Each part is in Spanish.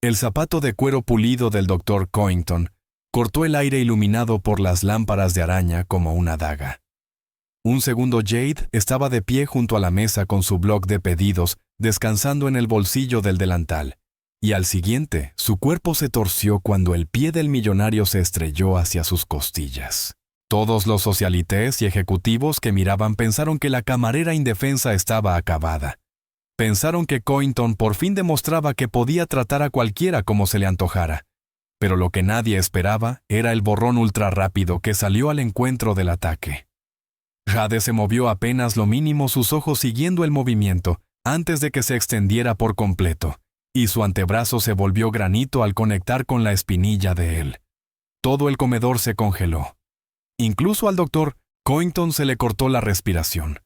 El zapato de cuero pulido del Dr. Coington cortó el aire iluminado por las lámparas de araña como una daga. Un segundo Jade estaba de pie junto a la mesa con su bloc de pedidos descansando en el bolsillo del delantal, y al siguiente su cuerpo se torció cuando el pie del millonario se estrelló hacia sus costillas. Todos los socialites y ejecutivos que miraban pensaron que la camarera indefensa estaba acabada. Pensaron que Coington por fin demostraba que podía tratar a cualquiera como se le antojara. Pero lo que nadie esperaba era el borrón ultrarrápido que salió al encuentro del ataque. Jade se movió apenas lo mínimo, sus ojos siguiendo el movimiento, antes de que se extendiera por completo, y su antebrazo se volvió granito al conectar con la espinilla de él. Todo el comedor se congeló. Incluso al Dr. Coington se le cortó la respiración.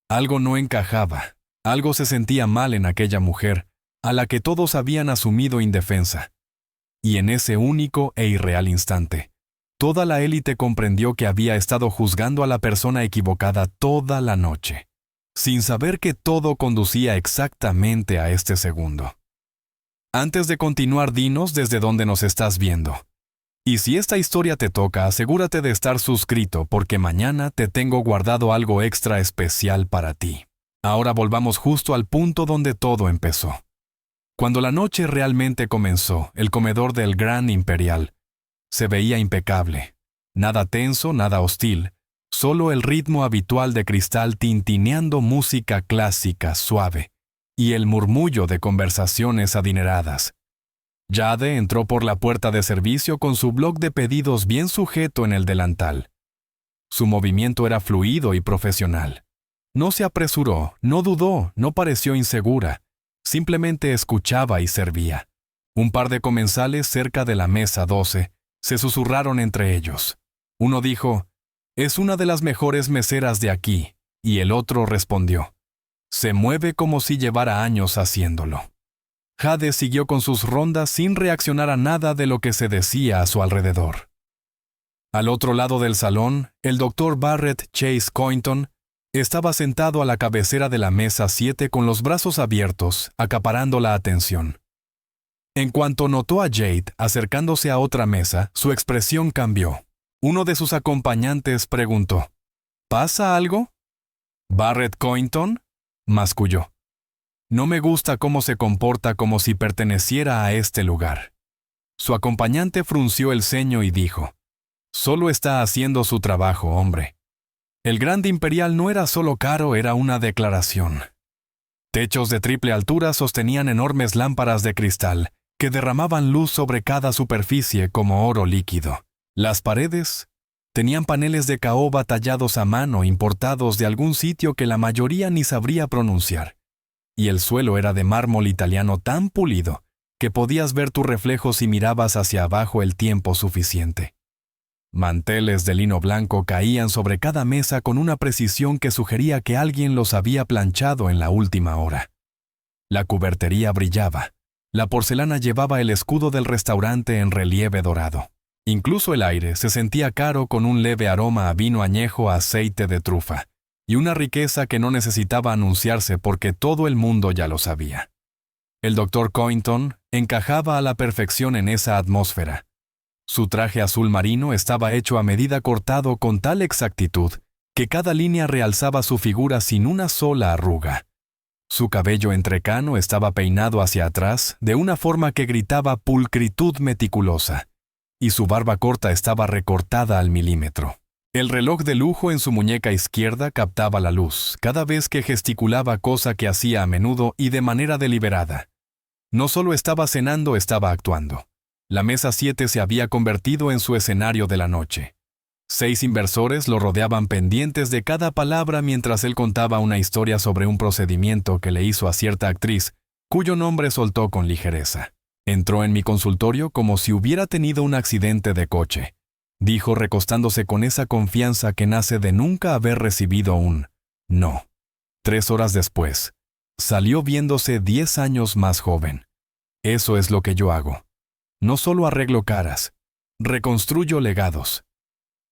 Algo no encajaba, algo se sentía mal en aquella mujer, a la que todos habían asumido indefensa. Y en ese único e irreal instante, toda la élite comprendió que había estado juzgando a la persona equivocada toda la noche, sin saber que todo conducía exactamente a este segundo. Antes de continuar, dinos desde dónde nos estás viendo. Y si esta historia te toca, asegúrate de estar suscrito porque mañana te tengo guardado algo extra especial para ti. Ahora volvamos justo al punto donde todo empezó. Cuando la noche realmente comenzó, el comedor del Grand Imperial se veía impecable. Nada tenso, nada hostil, solo el ritmo habitual de cristal tintineando música clásica suave y el murmullo de conversaciones adineradas. Jade entró por la puerta de servicio con su bloc de pedidos bien sujeto en el delantal. Su movimiento era fluido y profesional. No se apresuró, no dudó, no pareció insegura. Simplemente escuchaba y servía. Un par de comensales cerca de la mesa 12 se susurraron entre ellos. Uno dijo, «Es una de las mejores meseras de aquí», y el otro respondió, «Se mueve como si llevara años haciéndolo». Jade siguió con sus rondas sin reaccionar a nada de lo que se decía a su alrededor. Al otro lado del salón, el Dr. Barrett Chase Coington estaba sentado a la cabecera de la mesa 7 con los brazos abiertos, acaparando la atención. En cuanto notó a Jade acercándose a otra mesa, su expresión cambió. Uno de sus acompañantes preguntó, ¿pasa algo? ¿Barrett Coington?, masculló. No me gusta cómo se comporta como si perteneciera a este lugar. Su acompañante frunció el ceño y dijo, solo está haciendo su trabajo, hombre. El Grand Imperial no era solo caro, era una declaración. Techos de triple altura sostenían enormes lámparas de cristal que derramaban luz sobre cada superficie como oro líquido. Las paredes tenían paneles de caoba tallados a mano importados de algún sitio que la mayoría ni sabría pronunciar. Y el suelo era de mármol italiano tan pulido que podías ver tu reflejo si mirabas hacia abajo el tiempo suficiente. Manteles de lino blanco caían sobre cada mesa con una precisión que sugería que alguien los había planchado en la última hora. La cubertería brillaba. La porcelana llevaba el escudo del restaurante en relieve dorado. Incluso el aire se sentía caro con un leve aroma a vino añejo a aceite de trufa, y una riqueza que no necesitaba anunciarse porque todo el mundo ya lo sabía. El Dr. Coington encajaba a la perfección en esa atmósfera. Su traje azul marino estaba hecho a medida, cortado con tal exactitud que cada línea realzaba su figura sin una sola arruga. Su cabello entrecano estaba peinado hacia atrás de una forma que gritaba pulcritud meticulosa, y su barba corta estaba recortada al milímetro. El reloj de lujo en su muñeca izquierda captaba la luz cada vez que gesticulaba, cosa que hacía a menudo y de manera deliberada. No solo estaba cenando, estaba actuando. La mesa 7 se había convertido en su escenario de la noche. 6 inversores lo rodeaban pendientes de cada palabra mientras él contaba una historia sobre un procedimiento que le hizo a cierta actriz, cuyo nombre soltó con ligereza. Entró en mi consultorio como si hubiera tenido un accidente de coche, dijo recostándose con esa confianza que nace de nunca haber recibido un no. 3 horas después, salió viéndose 10 años más joven. Eso es lo que yo hago. No solo arreglo caras, reconstruyo legados.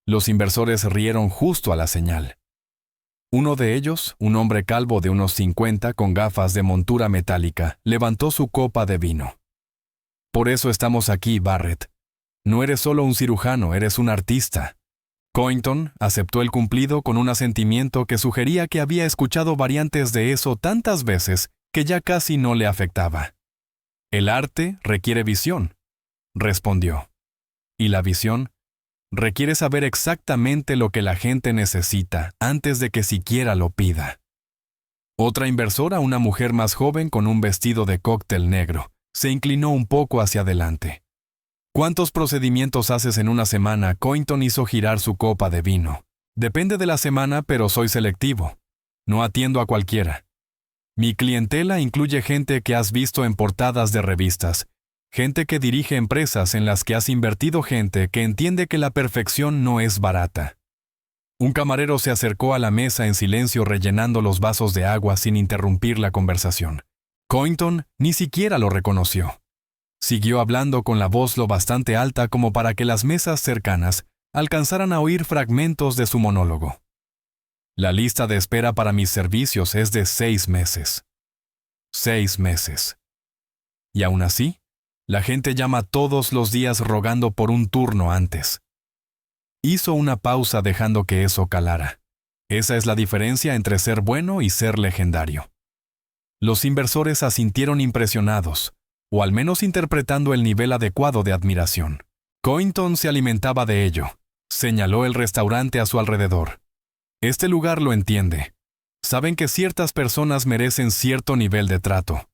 Los inversores rieron justo a la señal. Uno de ellos, un hombre calvo de unos 50 con gafas de montura metálica, levantó su copa de vino. Por eso estamos aquí, Barrett. No eres solo un cirujano, eres un artista. Cointon aceptó el cumplido con un asentimiento que sugería que había escuchado variantes de eso tantas veces que ya casi no le afectaba. El arte requiere visión, respondió. Y la visión requiere saber exactamente lo que la gente necesita antes de que siquiera lo pida. Otra inversora, una mujer más joven con un vestido de cóctel negro, se inclinó un poco hacia adelante. ¿Cuántos procedimientos haces en una semana? Cointon hizo girar su copa de vino. Depende de la semana, pero soy selectivo. No atiendo a cualquiera. Mi clientela incluye gente que has visto en portadas de revistas, gente que dirige empresas en las que has invertido, gente que entiende que la perfección no es barata. Un camarero se acercó a la mesa en silencio rellenando los vasos de agua sin interrumpir la conversación. Cointon ni siquiera lo reconoció. Siguió hablando con la voz lo bastante alta como para que las mesas cercanas alcanzaran a oír fragmentos de su monólogo. La lista de espera para mis servicios es de 6 meses. 6 meses. Y aún así, la gente llama todos los días rogando por un turno antes. Hizo una pausa dejando que eso calara. Esa es la diferencia entre ser bueno y ser legendario. Los inversores asintieron impresionados, o al menos interpretando el nivel adecuado de admiración. Cointon se alimentaba de ello. Señaló el restaurante a su alrededor. Este lugar lo entiende. Saben que ciertas personas merecen cierto nivel de trato.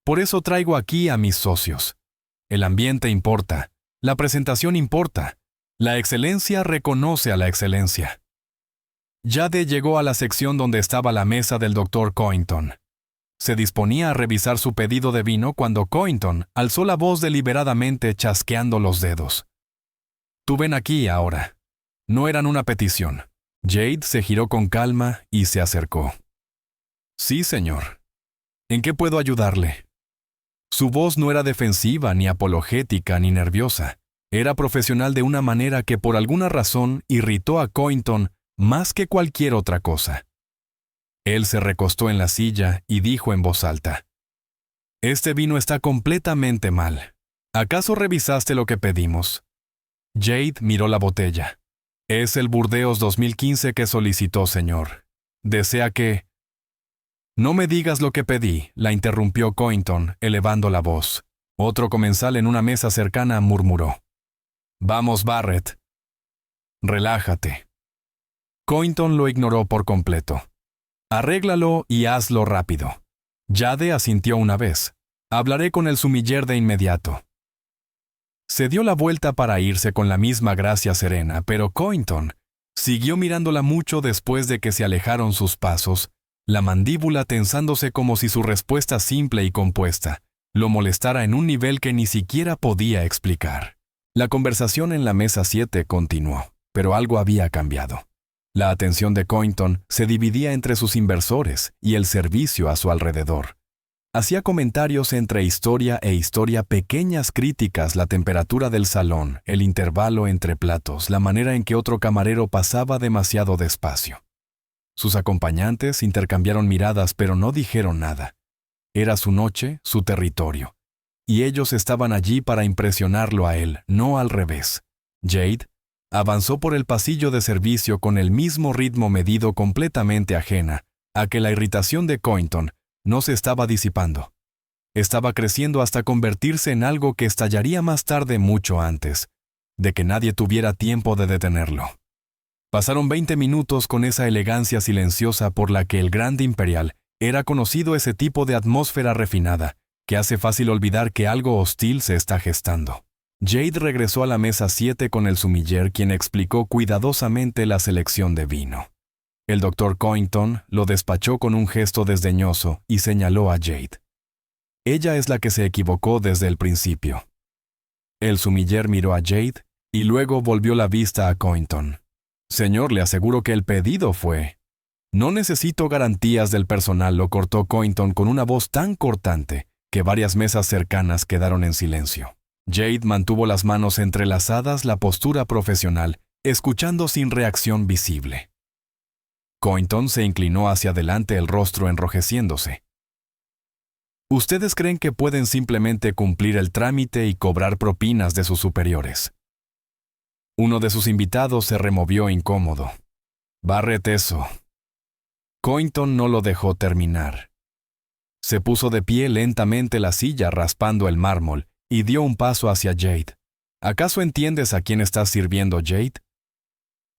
Por eso traigo aquí a mis socios. El ambiente importa. La presentación importa. La excelencia reconoce a la excelencia. Jade llegó a la sección donde estaba la mesa del Dr. Cointon. Se disponía a revisar su pedido de vino cuando Cointon alzó la voz deliberadamente chasqueando los dedos. Tú ven aquí ahora. No eran una petición. Jade se giró con calma y se acercó. Sí, señor. ¿En qué puedo ayudarle? Su voz no era defensiva, ni apologética, ni nerviosa. Era profesional de una manera que por alguna razón irritó a Cointon más que cualquier otra cosa. Él se recostó en la silla y dijo en voz alta: Este vino está completamente mal. ¿Acaso revisaste lo que pedimos? Jade miró la botella. Es el Burdeos 2015 que solicitó, señor. ¿Desea que...? No me digas lo que pedí, la interrumpió Cointon, elevando la voz. Otro comensal en una mesa cercana murmuró: Vamos, Barrett. Relájate. Cointon lo ignoró por completo. Arréglalo y hazlo rápido. Jade asintió una vez. Hablaré con el sumiller de inmediato. Se dio la vuelta para irse con la misma gracia serena, pero Cointon siguió mirándola mucho después de que se alejaron sus pasos, la mandíbula tensándose como si su respuesta simple y compuesta lo molestara en un nivel que ni siquiera podía explicar. La conversación en la mesa 7 continuó, pero algo había cambiado. La atención de Cointon se dividía entre sus inversores y el servicio a su alrededor. Hacía comentarios entre historia e historia, pequeñas críticas, la temperatura del salón, el intervalo entre platos, la manera en que otro camarero pasaba demasiado despacio. Sus acompañantes intercambiaron miradas, pero no dijeron nada. Era su noche, su territorio. Y ellos estaban allí para impresionarlo a él, no al revés. Jade avanzó por el pasillo de servicio con el mismo ritmo medido, completamente ajena a que la irritación de Cointon no se estaba disipando. Estaba creciendo hasta convertirse en algo que estallaría más tarde, mucho antes de que nadie tuviera tiempo de detenerlo. Pasaron 20 minutos con esa elegancia silenciosa por la que el Grande Imperial era conocido, ese tipo de atmósfera refinada que hace fácil olvidar que algo hostil se está gestando. Jade regresó a la mesa 7 con el sumiller, quien explicó cuidadosamente la selección de vino. El Dr. Cointon lo despachó con un gesto desdeñoso y señaló a Jade. Ella es la que se equivocó desde el principio. El sumiller miró a Jade y luego volvió la vista a Cointon. Señor, le aseguro que el pedido fue... No necesito garantías del personal, lo cortó Cointon con una voz tan cortante que varias mesas cercanas quedaron en silencio. Jade mantuvo las manos entrelazadas, la postura profesional, escuchando sin reacción visible. Cointon se inclinó hacia adelante, el rostro enrojeciéndose. Ustedes creen que pueden simplemente cumplir el trámite y cobrar propinas de sus superiores. Uno de sus invitados se removió incómodo. Barrett, eso. Cointon no lo dejó terminar. Se puso de pie lentamente la silla raspando el mármol y dio un paso hacia Jade. ¿Acaso entiendes a quién estás sirviendo, Jade?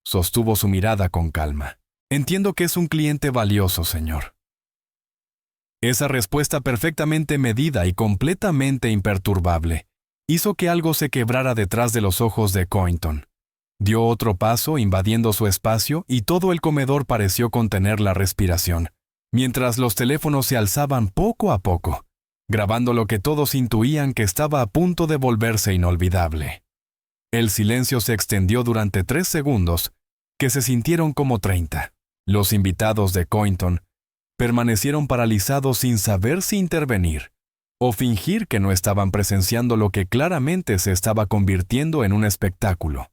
Sostuvo su mirada con calma. Entiendo que es un cliente valioso, señor. Esa respuesta perfectamente medida y completamente imperturbable hizo que algo se quebrara detrás de los ojos de Cointon. Dio otro paso invadiendo su espacio y todo el comedor pareció contener la respiración, mientras los teléfonos se alzaban poco a poco, grabando lo que todos intuían que estaba a punto de volverse inolvidable. El silencio se extendió durante 3 segundos, que se sintieron como 30. Los invitados de Cointon permanecieron paralizados sin saber si intervenir o fingir que no estaban presenciando lo que claramente se estaba convirtiendo en un espectáculo.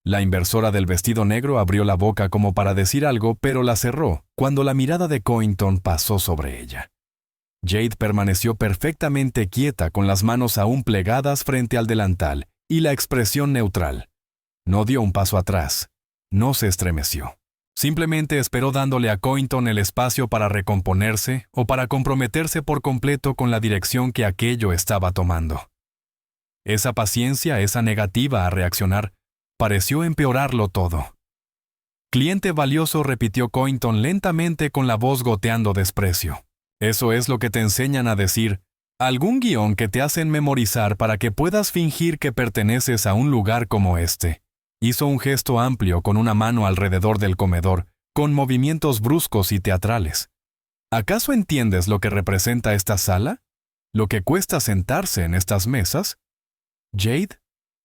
La inversora del vestido negro abrió la boca como para decir algo, pero la cerró cuando la mirada de Cointon pasó sobre ella. Jade permaneció perfectamente quieta con las manos aún plegadas frente al delantal y la expresión neutral. No dio un paso atrás, no se estremeció. Simplemente esperó dándole a Cointon el espacio para recomponerse o para comprometerse por completo con la dirección que aquello estaba tomando. Esa paciencia, esa negativa a reaccionar, pareció empeorarlo todo. Cliente valioso, repitió Cointon lentamente con la voz goteando desprecio. Eso es lo que te enseñan a decir, algún guión que te hacen memorizar para que puedas fingir que perteneces a un lugar como este. Hizo un gesto amplio con una mano alrededor del comedor, con movimientos bruscos y teatrales. ¿Acaso entiendes lo que representa esta sala? ¿Lo que cuesta sentarse en estas mesas? Jade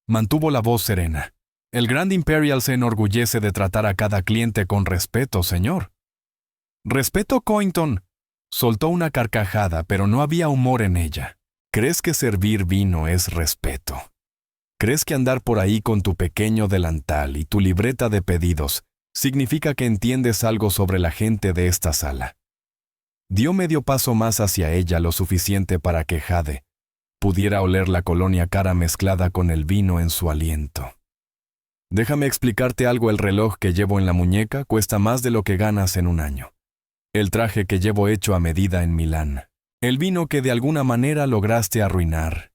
mantuvo la voz serena. El Grand Imperial se enorgullece de tratar a cada cliente con respeto, señor. Respeto, Cointon. Soltó una carcajada, pero no había humor en ella. ¿Crees que servir vino es respeto? ¿Crees que andar por ahí con tu pequeño delantal y tu libreta de pedidos significa que entiendes algo sobre la gente de esta sala? Dio medio paso más hacia ella, lo suficiente para que Jade pudiera oler la colonia cara mezclada con el vino en su aliento. Déjame explicarte algo, el reloj que llevo en la muñeca cuesta más de lo que ganas en un año. El traje que llevo hecho a medida en Milán. El vino que de alguna manera lograste arruinar.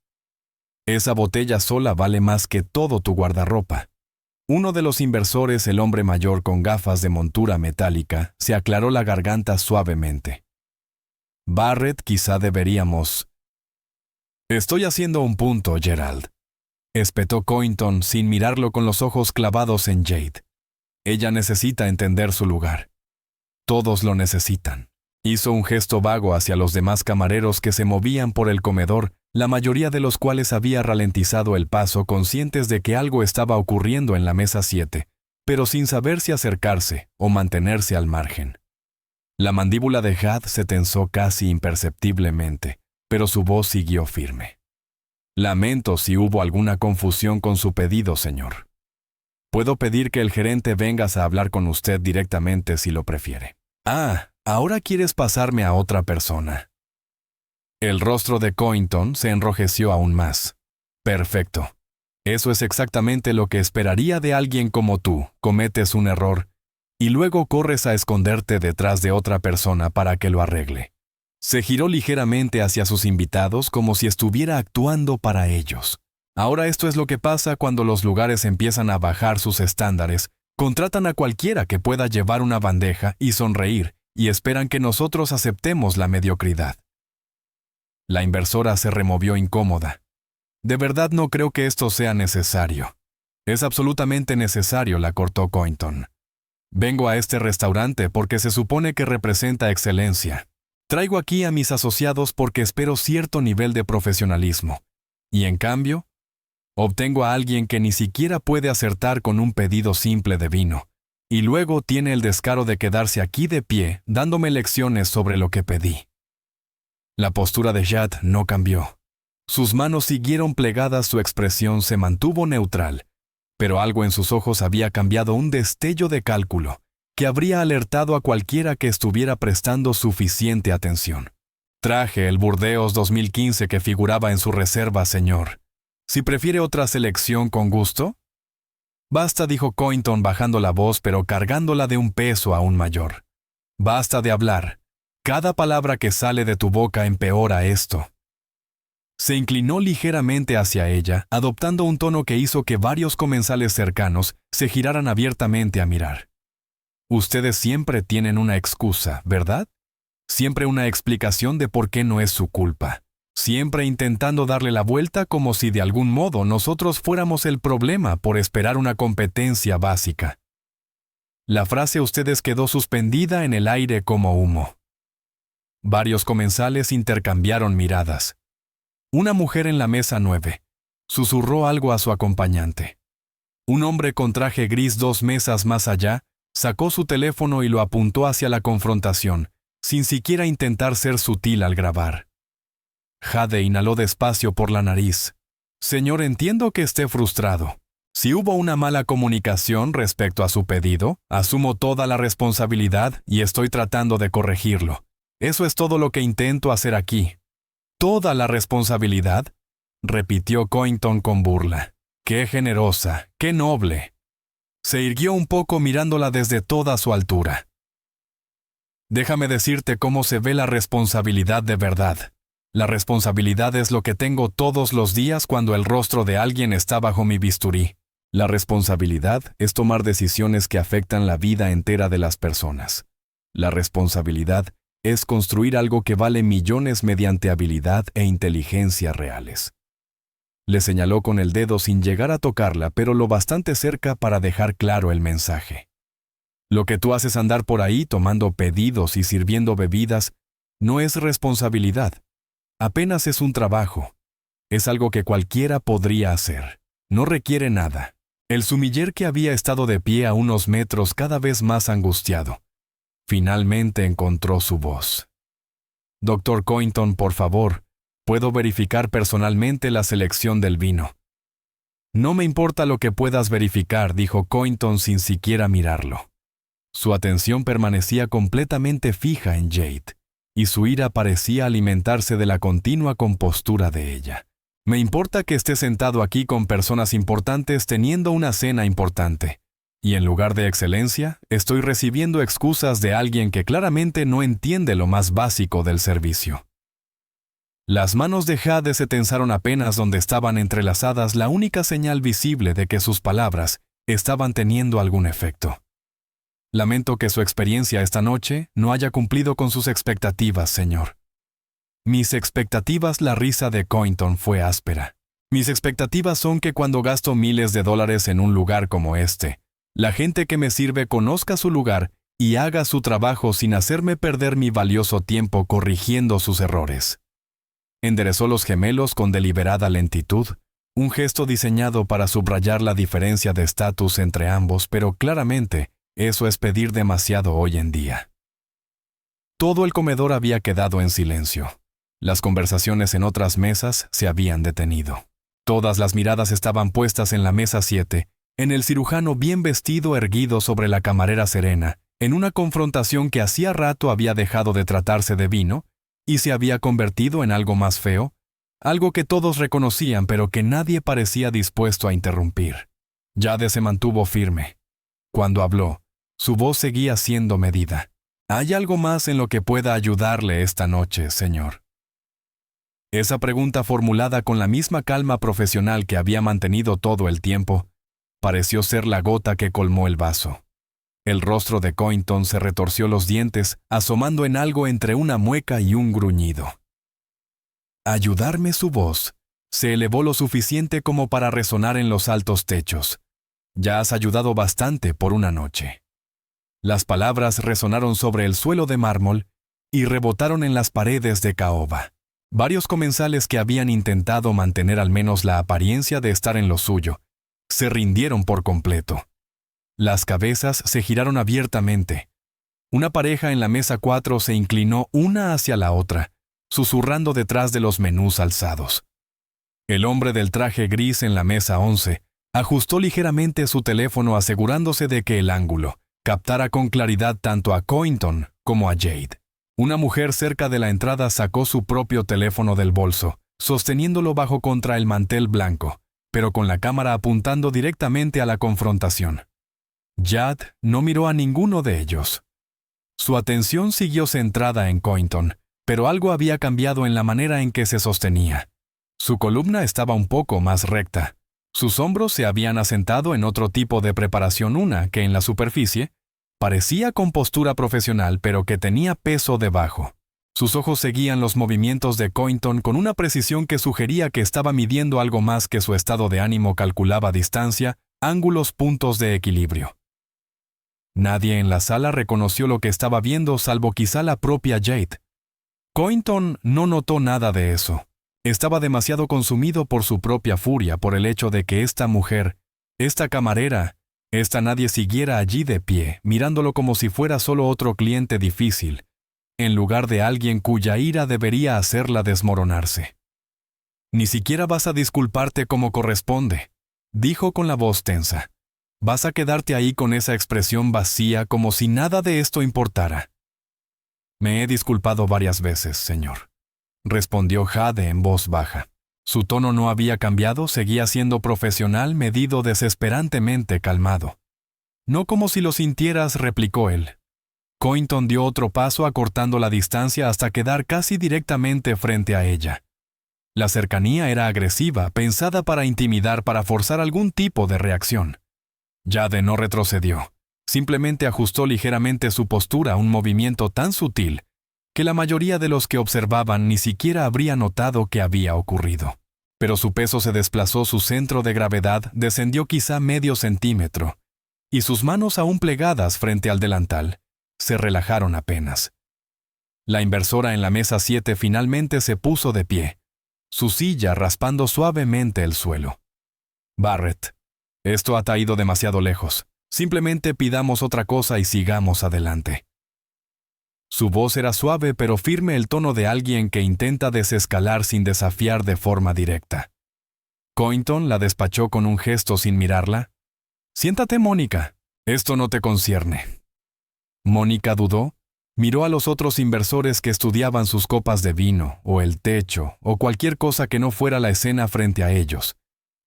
Esa botella sola vale más que todo tu guardarropa. Uno de los inversores, el hombre mayor con gafas de montura metálica, se aclaró la garganta suavemente. Barrett, quizá deberíamos... Estoy haciendo un punto, Gerald. Espetó Cointon sin mirarlo con los ojos clavados en Jade. Ella necesita entender su lugar. Todos lo necesitan. Hizo un gesto vago hacia los demás camareros que se movían por el comedor, la mayoría de los cuales había ralentizado el paso conscientes de que algo estaba ocurriendo en la mesa 7, pero sin saber si acercarse o mantenerse al margen. La mandíbula de Jade se tensó casi imperceptiblemente, pero su voz siguió firme. Lamento si hubo alguna confusión con su pedido, señor. Puedo pedir que el gerente venga a hablar con usted directamente si lo prefiere. Ahora quieres pasarme a otra persona. El rostro de Cointon se enrojeció aún más. Perfecto. Eso es exactamente lo que esperaría de alguien como tú. Cometes un error y luego corres a esconderte detrás de otra persona para que lo arregle. Se giró ligeramente hacia sus invitados como si estuviera actuando para ellos. Ahora esto es lo que pasa cuando los lugares empiezan a bajar sus estándares. Contratan a cualquiera que pueda llevar una bandeja y sonreír, y esperan que nosotros aceptemos la mediocridad. La inversora se removió incómoda. De verdad no creo que esto sea necesario. Es absolutamente necesario, la cortó Cointon. Vengo a este restaurante porque se supone que representa excelencia. Traigo aquí a mis asociados porque espero cierto nivel de profesionalismo. Y en cambio, obtengo a alguien que ni siquiera puede acertar con un pedido simple de vino. Y luego tiene el descaro de quedarse aquí de pie, dándome lecciones sobre lo que pedí. La postura de Jade no cambió. Sus manos siguieron plegadas, su expresión se mantuvo neutral, pero algo en sus ojos había cambiado, un destello de cálculo, que habría alertado a cualquiera que estuviera prestando suficiente atención. Traje el Burdeos 2015 que figuraba en su reserva, señor. Si prefiere otra selección con gusto. Basta, dijo Cointon bajando la voz pero cargándola de un peso aún mayor. Basta de hablar. Cada palabra que sale de tu boca empeora esto. Se inclinó ligeramente hacia ella, adoptando un tono que hizo que varios comensales cercanos se giraran abiertamente a mirar. Ustedes siempre tienen una excusa, ¿verdad? Siempre una explicación de por qué no es su culpa. Siempre intentando darle la vuelta como si de algún modo nosotros fuéramos el problema por esperar una competencia básica. La frase ustedes quedó suspendida en el aire como humo. Varios comensales intercambiaron miradas. Una mujer en la mesa 9 susurró algo a su acompañante. Un hombre con traje gris 2 mesas más allá sacó su teléfono y lo apuntó hacia la confrontación, sin siquiera intentar ser sutil al grabar. Jade inhaló despacio por la nariz. Señor, entiendo que esté frustrado. Si hubo una mala comunicación respecto a su pedido, asumo toda la responsabilidad y estoy tratando de corregirlo. Eso es todo lo que intento hacer aquí. ¿Toda la responsabilidad?, repitió Cointon con burla. ¡Qué generosa! ¡Qué noble! Se irguió un poco mirándola desde toda su altura. Déjame decirte cómo se ve la responsabilidad de verdad. La responsabilidad es lo que tengo todos los días cuando el rostro de alguien está bajo mi bisturí. La responsabilidad es tomar decisiones que afectan la vida entera de las personas. La responsabilidad es construir algo que vale millones mediante habilidad e inteligencia reales. Le señaló con el dedo sin llegar a tocarla, pero lo bastante cerca para dejar claro el mensaje. Lo que tú haces andar por ahí tomando pedidos y sirviendo bebidas no es responsabilidad. Apenas es un trabajo. Es algo que cualquiera podría hacer. No requiere nada. El sumiller que había estado de pie a unos metros cada vez más angustiado. Finalmente encontró su voz. Dr. Cointon, por favor, puedo verificar personalmente la selección del vino. No me importa lo que puedas verificar, dijo Cointon sin siquiera mirarlo. Su atención permanecía completamente fija en Jade, y su ira parecía alimentarse de la continua compostura de ella. Me importa que esté sentado aquí con personas importantes teniendo una cena importante. Y en lugar de excelencia, estoy recibiendo excusas de alguien que claramente no entiende lo más básico del servicio. Las manos de Jade se tensaron apenas donde estaban entrelazadas, la única señal visible de que sus palabras estaban teniendo algún efecto. Lamento que su experiencia esta noche no haya cumplido con sus expectativas, señor. Mis expectativas, la risa de Cointon fue áspera. Mis expectativas son que cuando gasto miles de dólares en un lugar como este, la gente que me sirve conozca su lugar y haga su trabajo sin hacerme perder mi valioso tiempo corrigiendo sus errores. Enderezó los gemelos con deliberada lentitud, un gesto diseñado para subrayar la diferencia de estatus entre ambos, pero claramente eso es pedir demasiado hoy en día. Todo el comedor había quedado en silencio. Las conversaciones en otras mesas se habían detenido. Todas las miradas estaban puestas en la mesa 7, en el cirujano bien vestido erguido sobre la camarera serena, en una confrontación que hacía rato había dejado de tratarse de vino y se había convertido en algo más feo, algo que todos reconocían pero que nadie parecía dispuesto a interrumpir. Jade se mantuvo firme. Cuando habló, su voz seguía siendo medida. ¿Hay algo más en lo que pueda ayudarle esta noche, señor? Esa pregunta, formulada con la misma calma profesional que había mantenido todo el tiempo, pareció ser la gota que colmó el vaso. El rostro de Cointon se retorció los dientes, asomando en algo entre una mueca y un gruñido. Ayudarme, su voz se elevó lo suficiente como para resonar en los altos techos. Ya has ayudado bastante por una noche. Las palabras resonaron sobre el suelo de mármol y rebotaron en las paredes de caoba. Varios comensales que habían intentado mantener al menos la apariencia de estar en lo suyo, se rindieron por completo. Las cabezas se giraron abiertamente. Una pareja en la mesa 4 se inclinó una hacia la otra, susurrando detrás de los menús alzados. El hombre del traje gris en la mesa 11 ajustó ligeramente su teléfono asegurándose de que el ángulo captara con claridad tanto a Cointon como a Jade. Una mujer cerca de la entrada sacó su propio teléfono del bolso, sosteniéndolo bajo contra el mantel blanco, pero con la cámara apuntando directamente a la confrontación. Jad no miró a ninguno de ellos. Su atención siguió centrada en Cointon, pero algo había cambiado en la manera en que se sostenía. Su columna estaba un poco más recta. Sus hombros se habían asentado en otro tipo de preparación, una que en la superficie parecía con postura profesional, pero que tenía peso debajo. Sus ojos seguían los movimientos de Cointon con una precisión que sugería que estaba midiendo algo más que su estado de ánimo. Calculaba distancia, ángulos, puntos de equilibrio. Nadie en la sala reconoció lo que estaba viendo, salvo quizá la propia Jade. Cointon no notó nada de eso. Estaba demasiado consumido por su propia furia, por el hecho de que esta mujer, esta camarera, nadie siguiera allí de pie, mirándolo como si fuera solo otro cliente difícil, en lugar de alguien cuya ira debería hacerla desmoronarse. «Ni siquiera vas a disculparte como corresponde», dijo con la voz tensa. «Vas a quedarte ahí con esa expresión vacía como si nada de esto importara». «Me he disculpado varias veces, señor», respondió Jade en voz baja. Su tono no había cambiado, seguía siendo profesional, medido, desesperantemente calmado. «No como si lo sintieras», replicó él. Cointon dio otro paso, acortando la distancia hasta quedar casi directamente frente a ella. La cercanía era agresiva, pensada para intimidar, para forzar algún tipo de reacción. Jade no retrocedió. Simplemente ajustó ligeramente su postura, un movimiento tan sutil que la mayoría de los que observaban ni siquiera habría notado que había ocurrido. Pero su peso se desplazó, su centro de gravedad descendió quizá medio centímetro, y sus manos aún plegadas frente al delantal se relajaron apenas. La inversora en la mesa 7 finalmente se puso de pie, su silla raspando suavemente el suelo. «Barrett, esto ha ido demasiado lejos. Simplemente pidamos otra cosa y sigamos adelante». Su voz era suave pero firme, el tono de alguien que intenta desescalar sin desafiar de forma directa. Cointon la despachó con un gesto sin mirarla. «Siéntate, Mónica. Esto no te concierne». Mónica dudó, miró a los otros inversores que estudiaban sus copas de vino, o el techo, o cualquier cosa que no fuera la escena frente a ellos,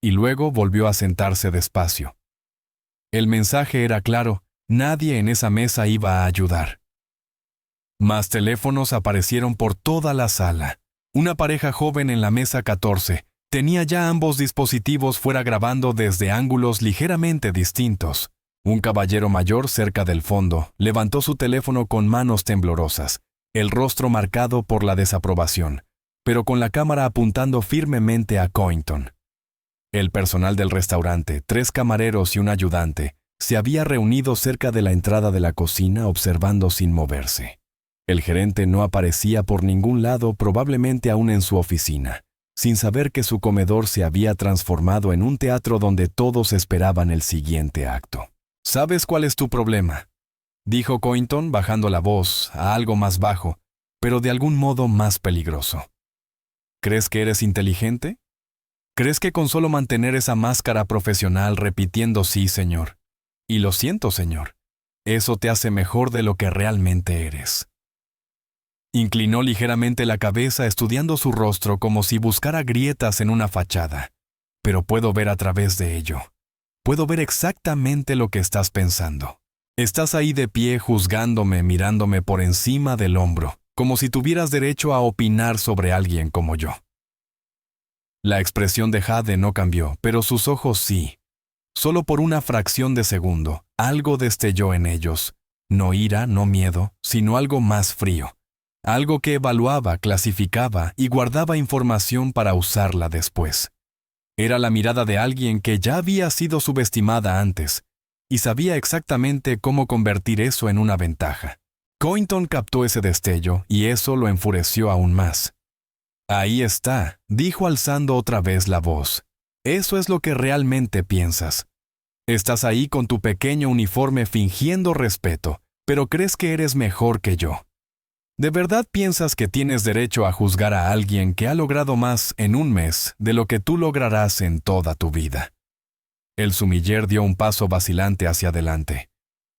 y luego volvió a sentarse despacio. El mensaje era claro: nadie en esa mesa iba a ayudar. Más teléfonos aparecieron por toda la sala. Una pareja joven en la mesa 14 tenía ya ambos dispositivos fuera grabando desde ángulos ligeramente distintos. Un caballero mayor cerca del fondo levantó su teléfono con manos temblorosas, el rostro marcado por la desaprobación, pero con la cámara apuntando firmemente a Cointon. El personal del restaurante, 3 camareros y un ayudante, se había reunido cerca de la entrada de la cocina observando sin moverse. El gerente no aparecía por ningún lado, probablemente aún en su oficina, sin saber que su comedor se había transformado en un teatro donde todos esperaban el siguiente acto. «¿Sabes cuál es tu problema?», dijo Cointon bajando la voz a algo más bajo, pero de algún modo más peligroso. «¿Crees que eres inteligente? ¿Crees que con solo mantener esa máscara profesional repitiendo sí, señor, y lo siento, señor, eso te hace mejor de lo que realmente eres?» Inclinó ligeramente la cabeza, estudiando su rostro como si buscara grietas en una fachada. «Pero puedo ver a través de ello. Puedo ver exactamente lo que estás pensando. Estás ahí de pie juzgándome, mirándome por encima del hombro, como si tuvieras derecho a opinar sobre alguien como yo». La expresión de Jade no cambió, pero sus ojos sí. Solo por una fracción de segundo, algo destelló en ellos. No ira, no miedo, sino algo más frío. Algo que evaluaba, clasificaba y guardaba información para usarla después. Era la mirada de alguien que ya había sido subestimada antes y sabía exactamente cómo convertir eso en una ventaja. Cointon captó ese destello y eso lo enfureció aún más. «Ahí está», dijo alzando otra vez la voz. «Eso es lo que realmente piensas. Estás ahí con tu pequeño uniforme fingiendo respeto, pero crees que eres mejor que yo. ¿De verdad piensas que tienes derecho a juzgar a alguien que ha logrado más en un mes de lo que tú lograrás en toda tu vida?» El sumiller dio un paso vacilante hacia adelante.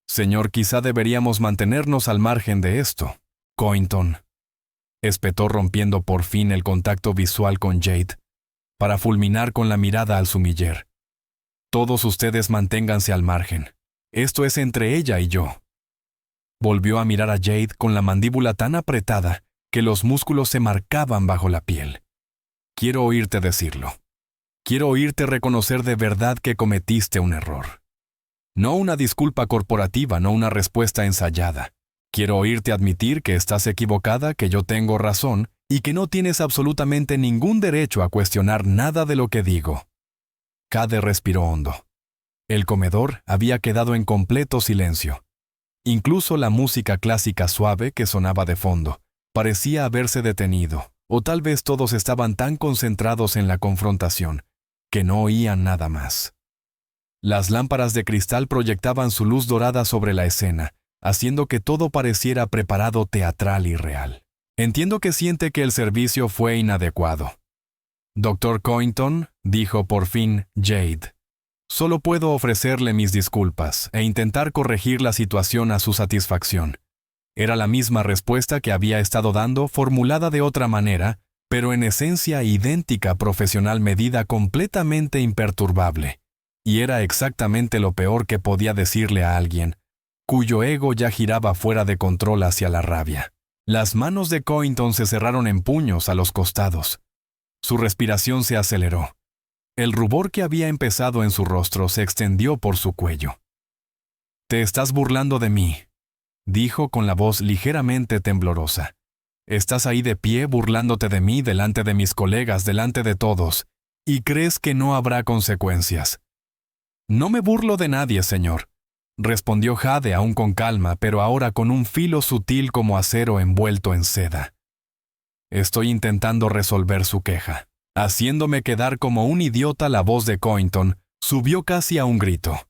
«Señor, quizá deberíamos mantenernos al margen de esto». Cointon, espetó rompiendo por fin el contacto visual con Jade, para fulminar con la mirada al sumiller. Todos ustedes manténganse al margen. Esto es entre ella y yo. Volvió a mirar a Jade con la mandíbula tan apretada que los músculos se marcaban bajo la piel. Quiero oírte decirlo. Quiero oírte reconocer de verdad que cometiste un error. No una disculpa corporativa, no una respuesta ensayada. Quiero oírte admitir que estás equivocada, que yo tengo razón y que no tienes absolutamente ningún derecho a cuestionar nada de lo que digo. Jade respiró hondo. El comedor había quedado en completo silencio. Incluso la música clásica suave que sonaba de fondo parecía haberse detenido, o tal vez todos estaban tan concentrados en la confrontación que no oían nada más. Las lámparas de cristal proyectaban su luz dorada sobre la escena, haciendo que todo pareciera preparado teatral y real. Entiendo que siente que el servicio fue inadecuado. Dr. Cointon, dijo por fin Jade, solo puedo ofrecerle mis disculpas e intentar corregir la situación a su satisfacción. Era la misma respuesta que había estado dando, formulada de otra manera, pero en esencia idéntica, profesional, medida, completamente imperturbable. Y era exactamente lo peor que podía decirle a alguien, cuyo ego ya giraba fuera de control hacia la rabia. Las manos de Cointon se cerraron en puños a los costados. Su respiración se aceleró. El rubor que había empezado en su rostro se extendió por su cuello. «Te estás burlando de mí», dijo con la voz ligeramente temblorosa. «Estás ahí de pie burlándote de mí delante de mis colegas, delante de todos, y crees que no habrá consecuencias». «No me burlo de nadie, señor», respondió Jade aún con calma, pero ahora con un filo sutil como acero envuelto en seda. «Estoy intentando resolver su queja». Haciéndome quedar como un idiota, la voz de Cointon subió casi a un grito.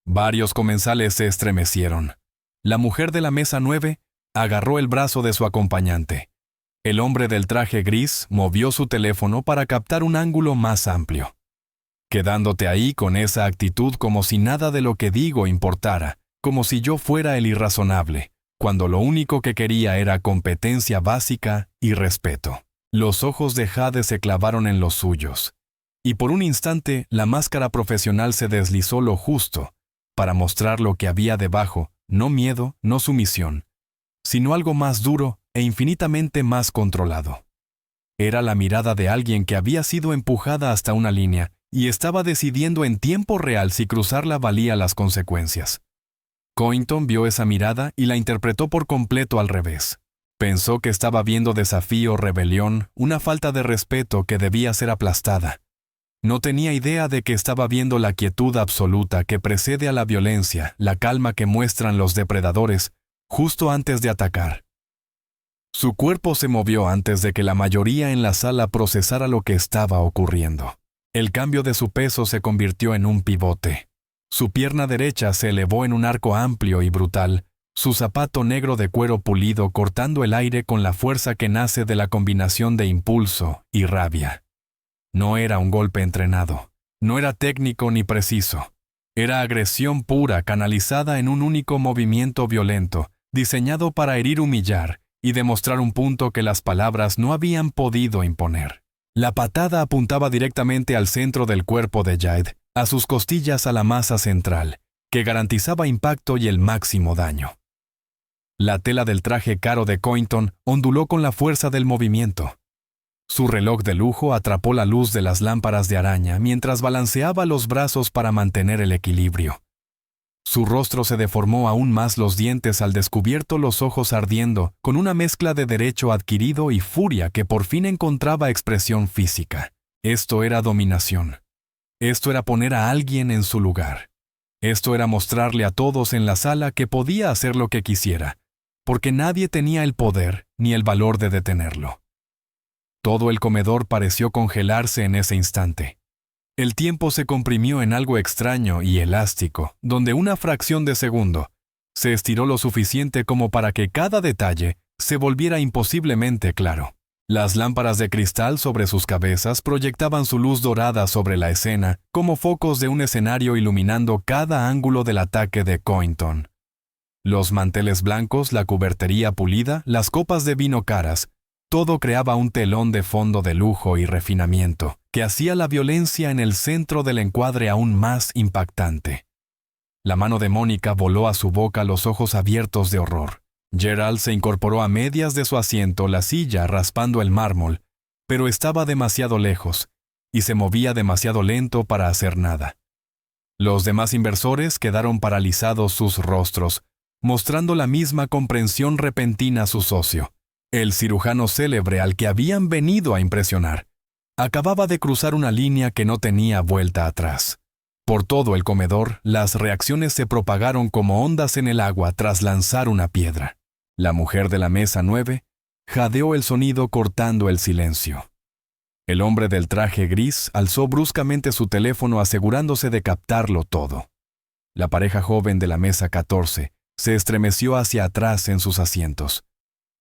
Varios comensales se estremecieron. La mujer de la mesa 9 agarró el brazo de su acompañante. El hombre del traje gris movió su teléfono para captar un ángulo más amplio. «Quedándote ahí con esa actitud como si nada de lo que digo importara, como si yo fuera el irrazonable, cuando lo único que quería era competencia básica y respeto». Los ojos de Jade se clavaron en los suyos, y por un instante la máscara profesional se deslizó lo justo para mostrar lo que había debajo, no miedo, no sumisión, sino algo más duro e infinitamente más controlado. Era la mirada de alguien que había sido empujada hasta una línea y estaba decidiendo en tiempo real si cruzarla valía las consecuencias. Cointon vio esa mirada y la interpretó por completo al revés. Pensó que estaba viendo desafío, rebelión, una falta de respeto que debía ser aplastada. No tenía idea de que estaba viendo la quietud absoluta que precede a la violencia, la calma que muestran los depredadores justo antes de atacar. Su cuerpo se movió antes de que la mayoría en la sala procesara lo que estaba ocurriendo. El cambio de su peso se convirtió en un pivote. Su pierna derecha se elevó en un arco amplio y brutal, su zapato negro de cuero pulido cortando el aire con la fuerza que nace de la combinación de impulso y rabia. No era un golpe entrenado, no era técnico ni preciso. Era agresión pura canalizada en un único movimiento violento, diseñado para herir, humillar y demostrar un punto que las palabras no habían podido imponer. La patada apuntaba directamente al centro del cuerpo de Jade, a sus costillas, a la masa central, que garantizaba impacto y el máximo daño. La tela del traje caro de Cointon onduló con la fuerza del movimiento. Su reloj de lujo atrapó la luz de las lámparas de araña mientras balanceaba los brazos para mantener el equilibrio. Su rostro se deformó aún más, los dientes al descubierto, los ojos ardiendo, con una mezcla de derecho adquirido y furia que por fin encontraba expresión física. Esto era dominación. Esto era poner a alguien en su lugar. Esto era mostrarle a todos en la sala que podía hacer lo que quisiera, porque nadie tenía el poder ni el valor de detenerlo. Todo el comedor pareció congelarse en ese instante. El tiempo se comprimió en algo extraño y elástico, donde una fracción de segundo se estiró lo suficiente como para que cada detalle se volviera imposiblemente claro. Las lámparas de cristal sobre sus cabezas proyectaban su luz dorada sobre la escena como focos de un escenario iluminando cada ángulo del ataque de Cointon. Los manteles blancos, la cubertería pulida, las copas de vino caras, todo creaba un telón de fondo de lujo y refinamiento que hacía la violencia en el centro del encuadre aún más impactante. La mano de Mónica voló a su boca, los ojos abiertos de horror. Gerald se incorporó a medias de su asiento, la silla raspando el mármol, pero estaba demasiado lejos y se movía demasiado lento para hacer nada. Los demás inversores quedaron paralizados sus rostros, mostrando la misma comprensión repentina a su socio. El cirujano célebre al que habían venido a impresionar acababa de cruzar una línea que no tenía vuelta atrás. Por todo el comedor, las reacciones se propagaron como ondas en el agua tras lanzar una piedra. La mujer de la mesa 9 jadeó el sonido cortando el silencio. El hombre del traje gris alzó bruscamente su teléfono asegurándose de captarlo todo. La pareja joven de la mesa 14 se estremeció hacia atrás en sus asientos.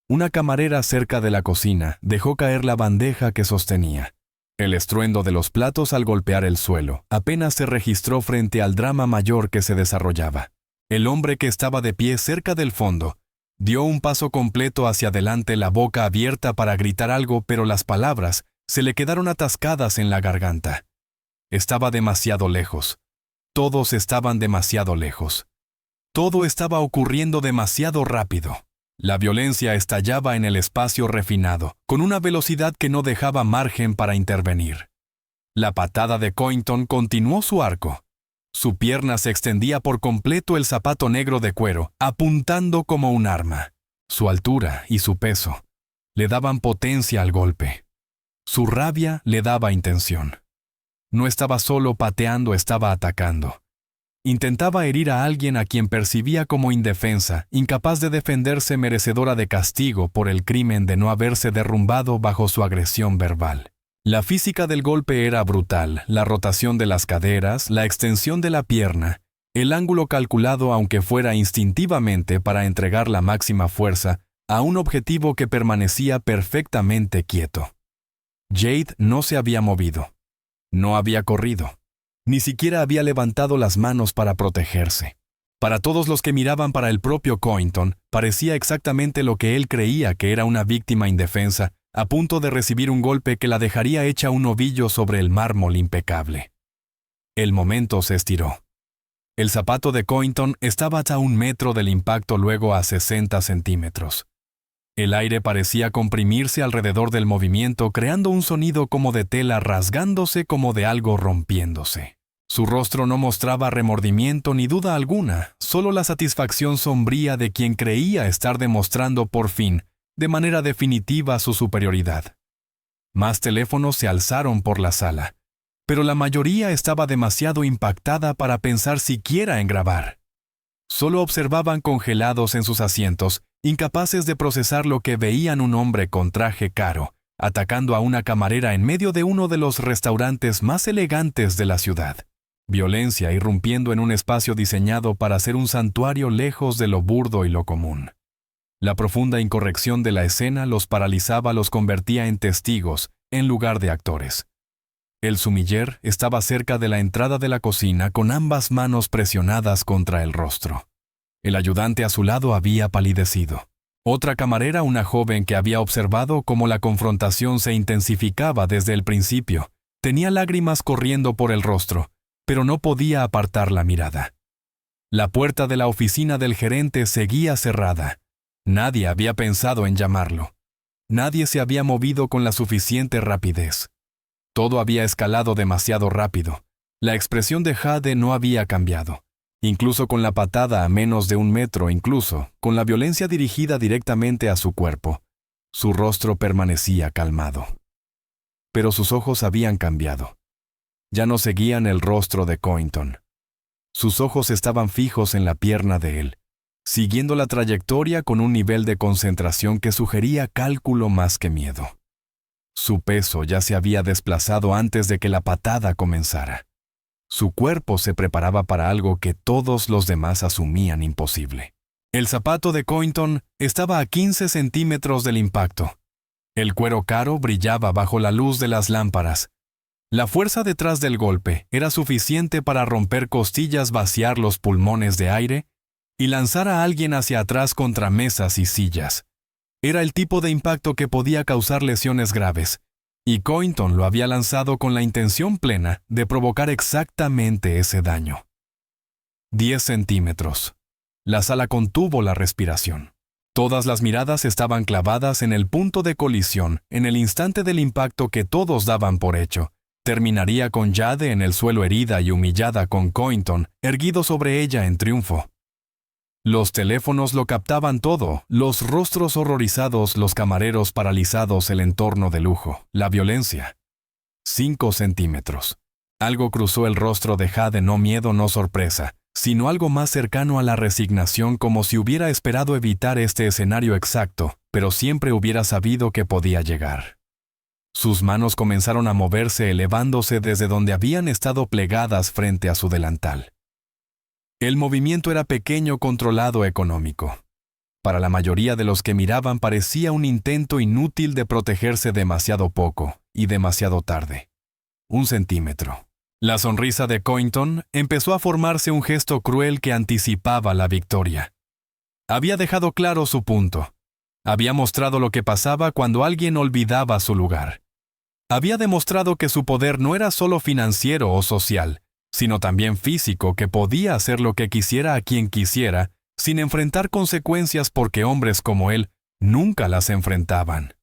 Una camarera cerca de la cocina dejó caer la bandeja que sostenía. El estruendo de los platos al golpear el suelo apenas se registró frente al drama mayor que se desarrollaba. El hombre que estaba de pie cerca del fondo dio un paso completo hacia adelante, la boca abierta para gritar algo, pero las palabras se le quedaron atascadas en la garganta. Estaba demasiado lejos. Todos estaban demasiado lejos. Todo estaba ocurriendo demasiado rápido. La violencia estallaba en el espacio refinado, con una velocidad que no dejaba margen para intervenir. La patada de Cointon continuó su arco. Su pierna se extendía por completo, el zapato negro de cuero, apuntando como un arma. Su altura y su peso le daban potencia al golpe. Su rabia le daba intención. No estaba solo pateando, estaba atacando. Intentaba herir a alguien a quien percibía como indefensa, incapaz de defenderse, merecedora de castigo por el crimen de no haberse derrumbado bajo su agresión verbal. La física del golpe era brutal, la rotación de las caderas, la extensión de la pierna, el ángulo calculado aunque fuera instintivamente para entregar la máxima fuerza a un objetivo que permanecía perfectamente quieto. Jade no se había movido. No había corrido. Ni siquiera había levantado las manos para protegerse. Para todos los que miraban, para el propio Cointon, parecía exactamente lo que él creía que era una víctima indefensa, a punto de recibir un golpe que la dejaría hecha un ovillo sobre el mármol impecable. El momento se estiró. El zapato de Cointon estaba hasta 1 metro del impacto, luego a 60 centímetros. El aire parecía comprimirse alrededor del movimiento, creando un sonido como de tela rasgándose, como de algo rompiéndose. Su rostro no mostraba remordimiento ni duda alguna, solo la satisfacción sombría de quien creía estar demostrando por fin, de manera definitiva, su superioridad. Más teléfonos se alzaron por la sala, pero la mayoría estaba demasiado impactada para pensar siquiera en grabar. Solo observaban congelados en sus asientos, incapaces de procesar lo que veían: un hombre con traje caro, atacando a una camarera en medio de uno de los restaurantes más elegantes de la ciudad. Violencia irrumpiendo en un espacio diseñado para ser un santuario lejos de lo burdo y lo común. La profunda incorrección de la escena los paralizaba, los convertía en testigos, en lugar de actores. El sumiller estaba cerca de la entrada de la cocina, con ambas manos presionadas contra el rostro. El ayudante a su lado había palidecido. Otra camarera, una joven que había observado cómo la confrontación se intensificaba desde el principio, tenía lágrimas corriendo por el rostro, pero no podía apartar la mirada. La puerta de la oficina del gerente seguía cerrada. Nadie había pensado en llamarlo. Nadie se había movido con la suficiente rapidez. Todo había escalado demasiado rápido. La expresión de Jade no había cambiado. Incluso con la patada a menos de 1 metro, incluso con la violencia dirigida directamente a su cuerpo, su rostro permanecía calmado. Pero sus ojos habían cambiado. Ya no seguían el rostro de Cointon. Sus ojos estaban fijos en la pierna de él, siguiendo la trayectoria con un nivel de concentración que sugería cálculo más que miedo. Su peso ya se había desplazado antes de que la patada comenzara. Su cuerpo se preparaba para algo que todos los demás asumían imposible. El zapato de Cointon estaba a 15 centímetros del impacto. El cuero caro brillaba bajo la luz de las lámparas. La fuerza detrás del golpe era suficiente para romper costillas, vaciar los pulmones de aire y lanzar a alguien hacia atrás contra mesas y sillas. Era el tipo de impacto que podía causar lesiones graves, y Cointon lo había lanzado con la intención plena de provocar exactamente ese daño. 10 centímetros. La sala contuvo la respiración. Todas las miradas estaban clavadas en el punto de colisión en el instante del impacto que todos daban por hecho. Terminaría con Jade en el suelo herida y humillada con Cointon erguido sobre ella en triunfo. Los teléfonos lo captaban todo, los rostros horrorizados, los camareros paralizados, el entorno de lujo, la violencia. 5 centímetros. Algo cruzó el rostro de Jade, no miedo, no sorpresa, sino algo más cercano a la resignación, como si hubiera esperado evitar este escenario exacto, pero siempre hubiera sabido que podía llegar. Sus manos comenzaron a moverse, elevándose desde donde habían estado plegadas frente a su delantal. El movimiento era pequeño, controlado, económico. Para la mayoría de los que miraban parecía un intento inútil de protegerse demasiado poco y demasiado tarde. 1 centímetro. La sonrisa de Cointon empezó a formarse, un gesto cruel que anticipaba la victoria. Había dejado claro su punto. Había mostrado lo que pasaba cuando alguien olvidaba su lugar. Había demostrado que su poder no era solo financiero o social, sino también físico, que podía hacer lo que quisiera a quien quisiera, sin enfrentar consecuencias, porque hombres como él nunca las enfrentaban.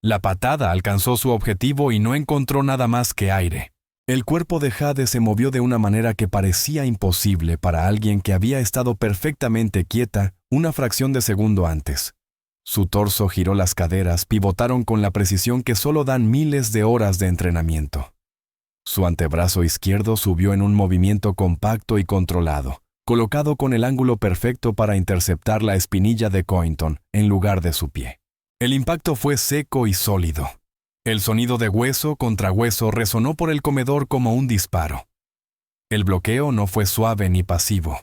La patada alcanzó su objetivo y no encontró nada más que aire. El cuerpo de Jade se movió de una manera que parecía imposible para alguien que había estado perfectamente quieta una fracción de segundo antes. Su torso giró, las caderas pivotaron con la precisión que solo dan miles de horas de entrenamiento. Su antebrazo izquierdo subió en un movimiento compacto y controlado, colocado con el ángulo perfecto para interceptar la espinilla de Cointon en lugar de su pie. El impacto fue seco y sólido. El sonido de hueso contra hueso resonó por el comedor como un disparo. El bloqueo no fue suave ni pasivo.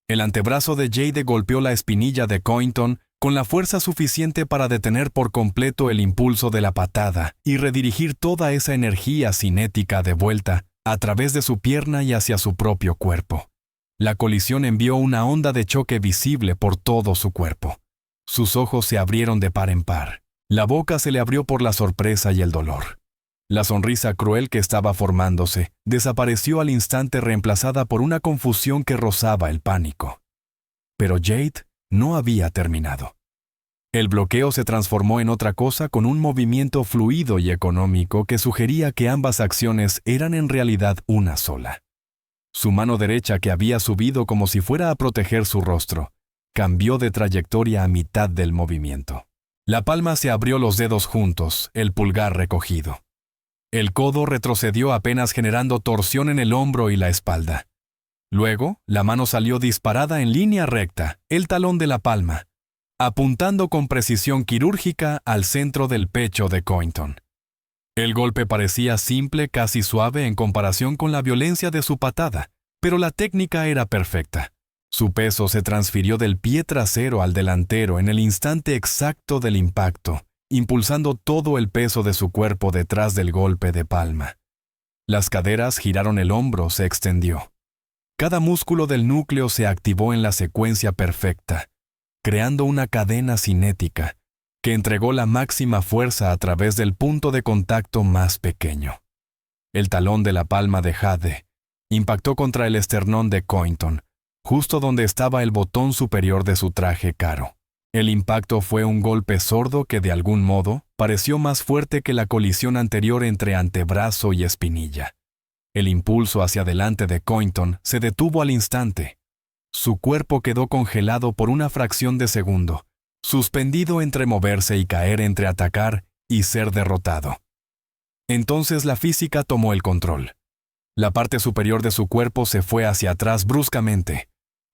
El antebrazo de Jade golpeó la espinilla de Cointon con la fuerza suficiente para detener por completo el impulso de la patada y redirigir toda esa energía cinética de vuelta a través de su pierna y hacia su propio cuerpo. La colisión envió una onda de choque visible por todo su cuerpo. Sus ojos se abrieron de par en par. La boca se le abrió por la sorpresa y el dolor. La sonrisa cruel que estaba formándose desapareció al instante, reemplazada por una confusión que rozaba el pánico. Pero Jade no había terminado. El bloqueo se transformó en otra cosa, con un movimiento fluido y económico que sugería que ambas acciones eran en realidad una sola. Su mano derecha, que había subido como si fuera a proteger su rostro, cambió de trayectoria a mitad del movimiento. La palma se abrió, los dedos juntos, el pulgar recogido. El codo retrocedió apenas, generando torsión en el hombro y la espalda. Luego, la mano salió disparada en línea recta, el talón de la palma, apuntando con precisión quirúrgica al centro del pecho de Cointon. El golpe parecía simple, casi suave en comparación con la violencia de su patada, pero la técnica era perfecta. Su peso se transfirió del pie trasero al delantero en el instante exacto del impacto, impulsando todo el peso de su cuerpo detrás del golpe de palma. Las caderas giraron, el hombro se extendió. Cada músculo del núcleo se activó en la secuencia perfecta, creando una cadena cinética que entregó la máxima fuerza a través del punto de contacto más pequeño. El talón de la palma de Jade impactó contra el esternón de Cointon, justo donde estaba el botón superior de su traje caro. El impacto fue un golpe sordo que, de algún modo, pareció más fuerte que la colisión anterior entre antebrazo y espinilla. El impulso hacia adelante de Cointon se detuvo al instante. Su cuerpo quedó congelado por una fracción de segundo, suspendido entre moverse y caer, entre atacar y ser derrotado. Entonces la física tomó el control. La parte superior de su cuerpo se fue hacia atrás bruscamente.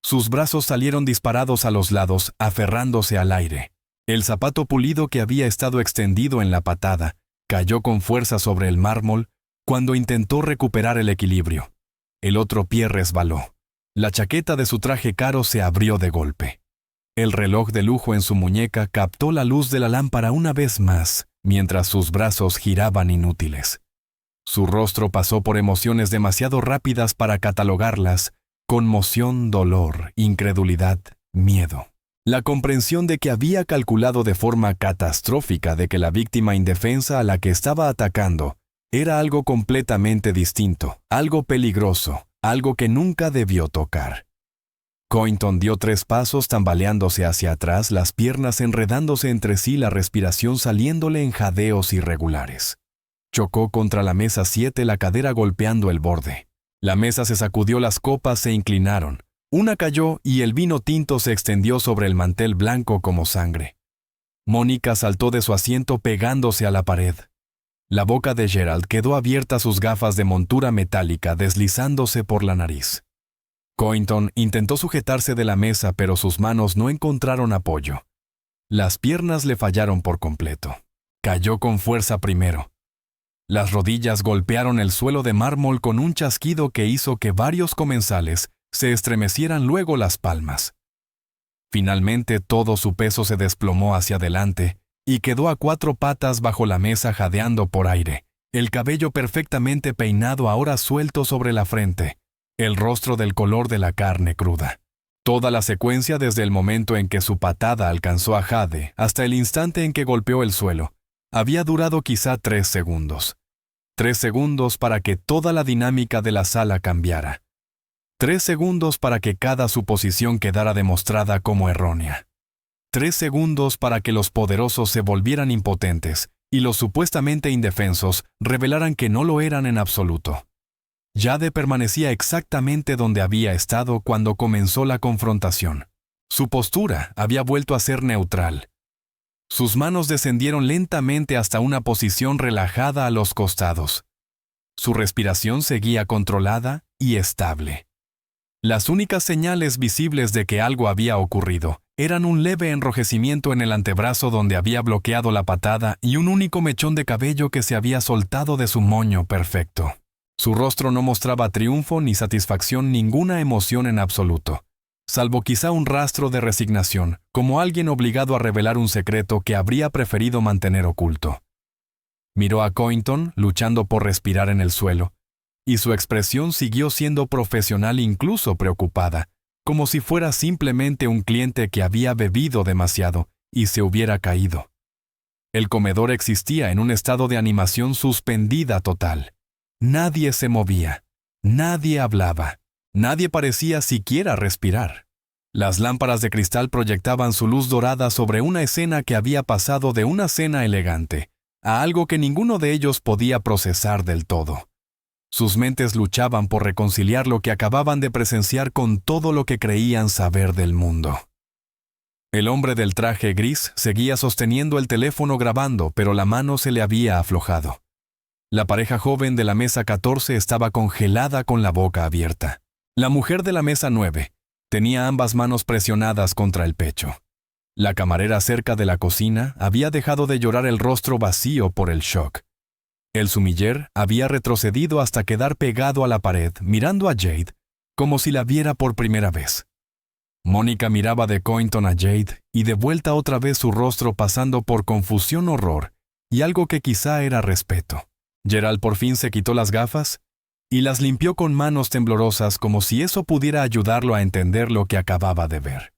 Sus brazos salieron disparados a los lados, aferrándose al aire. El zapato pulido que había estado extendido en la patada cayó con fuerza sobre el mármol cuando intentó recuperar el equilibrio. El otro pie resbaló. La chaqueta de su traje caro se abrió de golpe. El reloj de lujo en su muñeca captó la luz de la lámpara una vez más, mientras sus brazos giraban inútiles. Su rostro pasó por emociones demasiado rápidas para catalogarlas, Conmoción, dolor, incredulidad, miedo. La comprensión de que había calculado de forma catastrófica de que la víctima indefensa a la que estaba atacando era algo completamente distinto, algo peligroso, algo que nunca debió tocar. Cointon dio 3 pasos tambaleándose hacia atrás, las piernas enredándose entre sí, la respiración saliéndole en jadeos irregulares. Chocó contra la mesa 7, la cadera golpeando el borde. La mesa se sacudió, las copas se inclinaron. Una cayó y el vino tinto se extendió sobre el mantel blanco como sangre. Mónica saltó de su asiento pegándose a la pared. La boca de Gerald quedó abierta, sus gafas de montura metálica deslizándose por la nariz. Cointon intentó sujetarse de la mesa, pero sus manos no encontraron apoyo. Las piernas le fallaron por completo. Cayó con fuerza primero. Las rodillas golpearon el suelo de mármol con un chasquido que hizo que varios comensales se estremecieran, luego las palmas. Finalmente todo su peso se desplomó hacia adelante y quedó a 4 patas bajo la mesa jadeando por aire, el cabello perfectamente peinado ahora suelto sobre la frente, el rostro del color de la carne cruda. Toda la secuencia, desde el momento en que su patada alcanzó a Jade hasta el instante en que golpeó el suelo, había durado quizá 3 segundos. 3 segundos para que toda la dinámica de la sala cambiara. 3 segundos para que cada suposición quedara demostrada como errónea. 3 segundos para que los poderosos se volvieran impotentes y los supuestamente indefensos revelaran que no lo eran en absoluto. Jade permanecía exactamente donde había estado cuando comenzó la confrontación. Su postura había vuelto a ser neutral. Sus manos descendieron lentamente hasta una posición relajada a los costados. Su respiración seguía controlada y estable. Las únicas señales visibles de que algo había ocurrido eran un leve enrojecimiento en el antebrazo donde había bloqueado la patada y un único mechón de cabello que se había soltado de su moño perfecto. Su rostro no mostraba triunfo ni satisfacción, ninguna emoción en absoluto, salvo quizá un rastro de resignación, como alguien obligado a revelar un secreto que habría preferido mantener oculto. Miró a Cointon, luchando por respirar en el suelo, y su expresión siguió siendo profesional, incluso preocupada, como si fuera simplemente un cliente que había bebido demasiado y se hubiera caído. El comedor existía en un estado de animación suspendida total. Nadie se movía, nadie hablaba, nadie parecía siquiera respirar. Las lámparas de cristal proyectaban su luz dorada sobre una escena que había pasado de una cena elegante a algo que ninguno de ellos podía procesar del todo. Sus mentes luchaban por reconciliar lo que acababan de presenciar con todo lo que creían saber del mundo. El hombre del traje gris seguía sosteniendo el teléfono grabando, pero la mano se le había aflojado. La pareja joven de la mesa 14 estaba congelada con la boca abierta. La mujer de la mesa 9 tenía ambas manos presionadas contra el pecho. La camarera cerca de la cocina había dejado de llorar, el rostro vacío por el shock. El sumiller había retrocedido hasta quedar pegado a la pared, mirando a Jade como si la viera por primera vez. Mónica miraba de Cointon a Jade y de vuelta otra vez, su rostro pasando por confusión, horror y algo que quizá era respeto. Gerald por fin se quitó las gafas y las limpió con manos temblorosas, como si eso pudiera ayudarlo a entender lo que acababa de ver.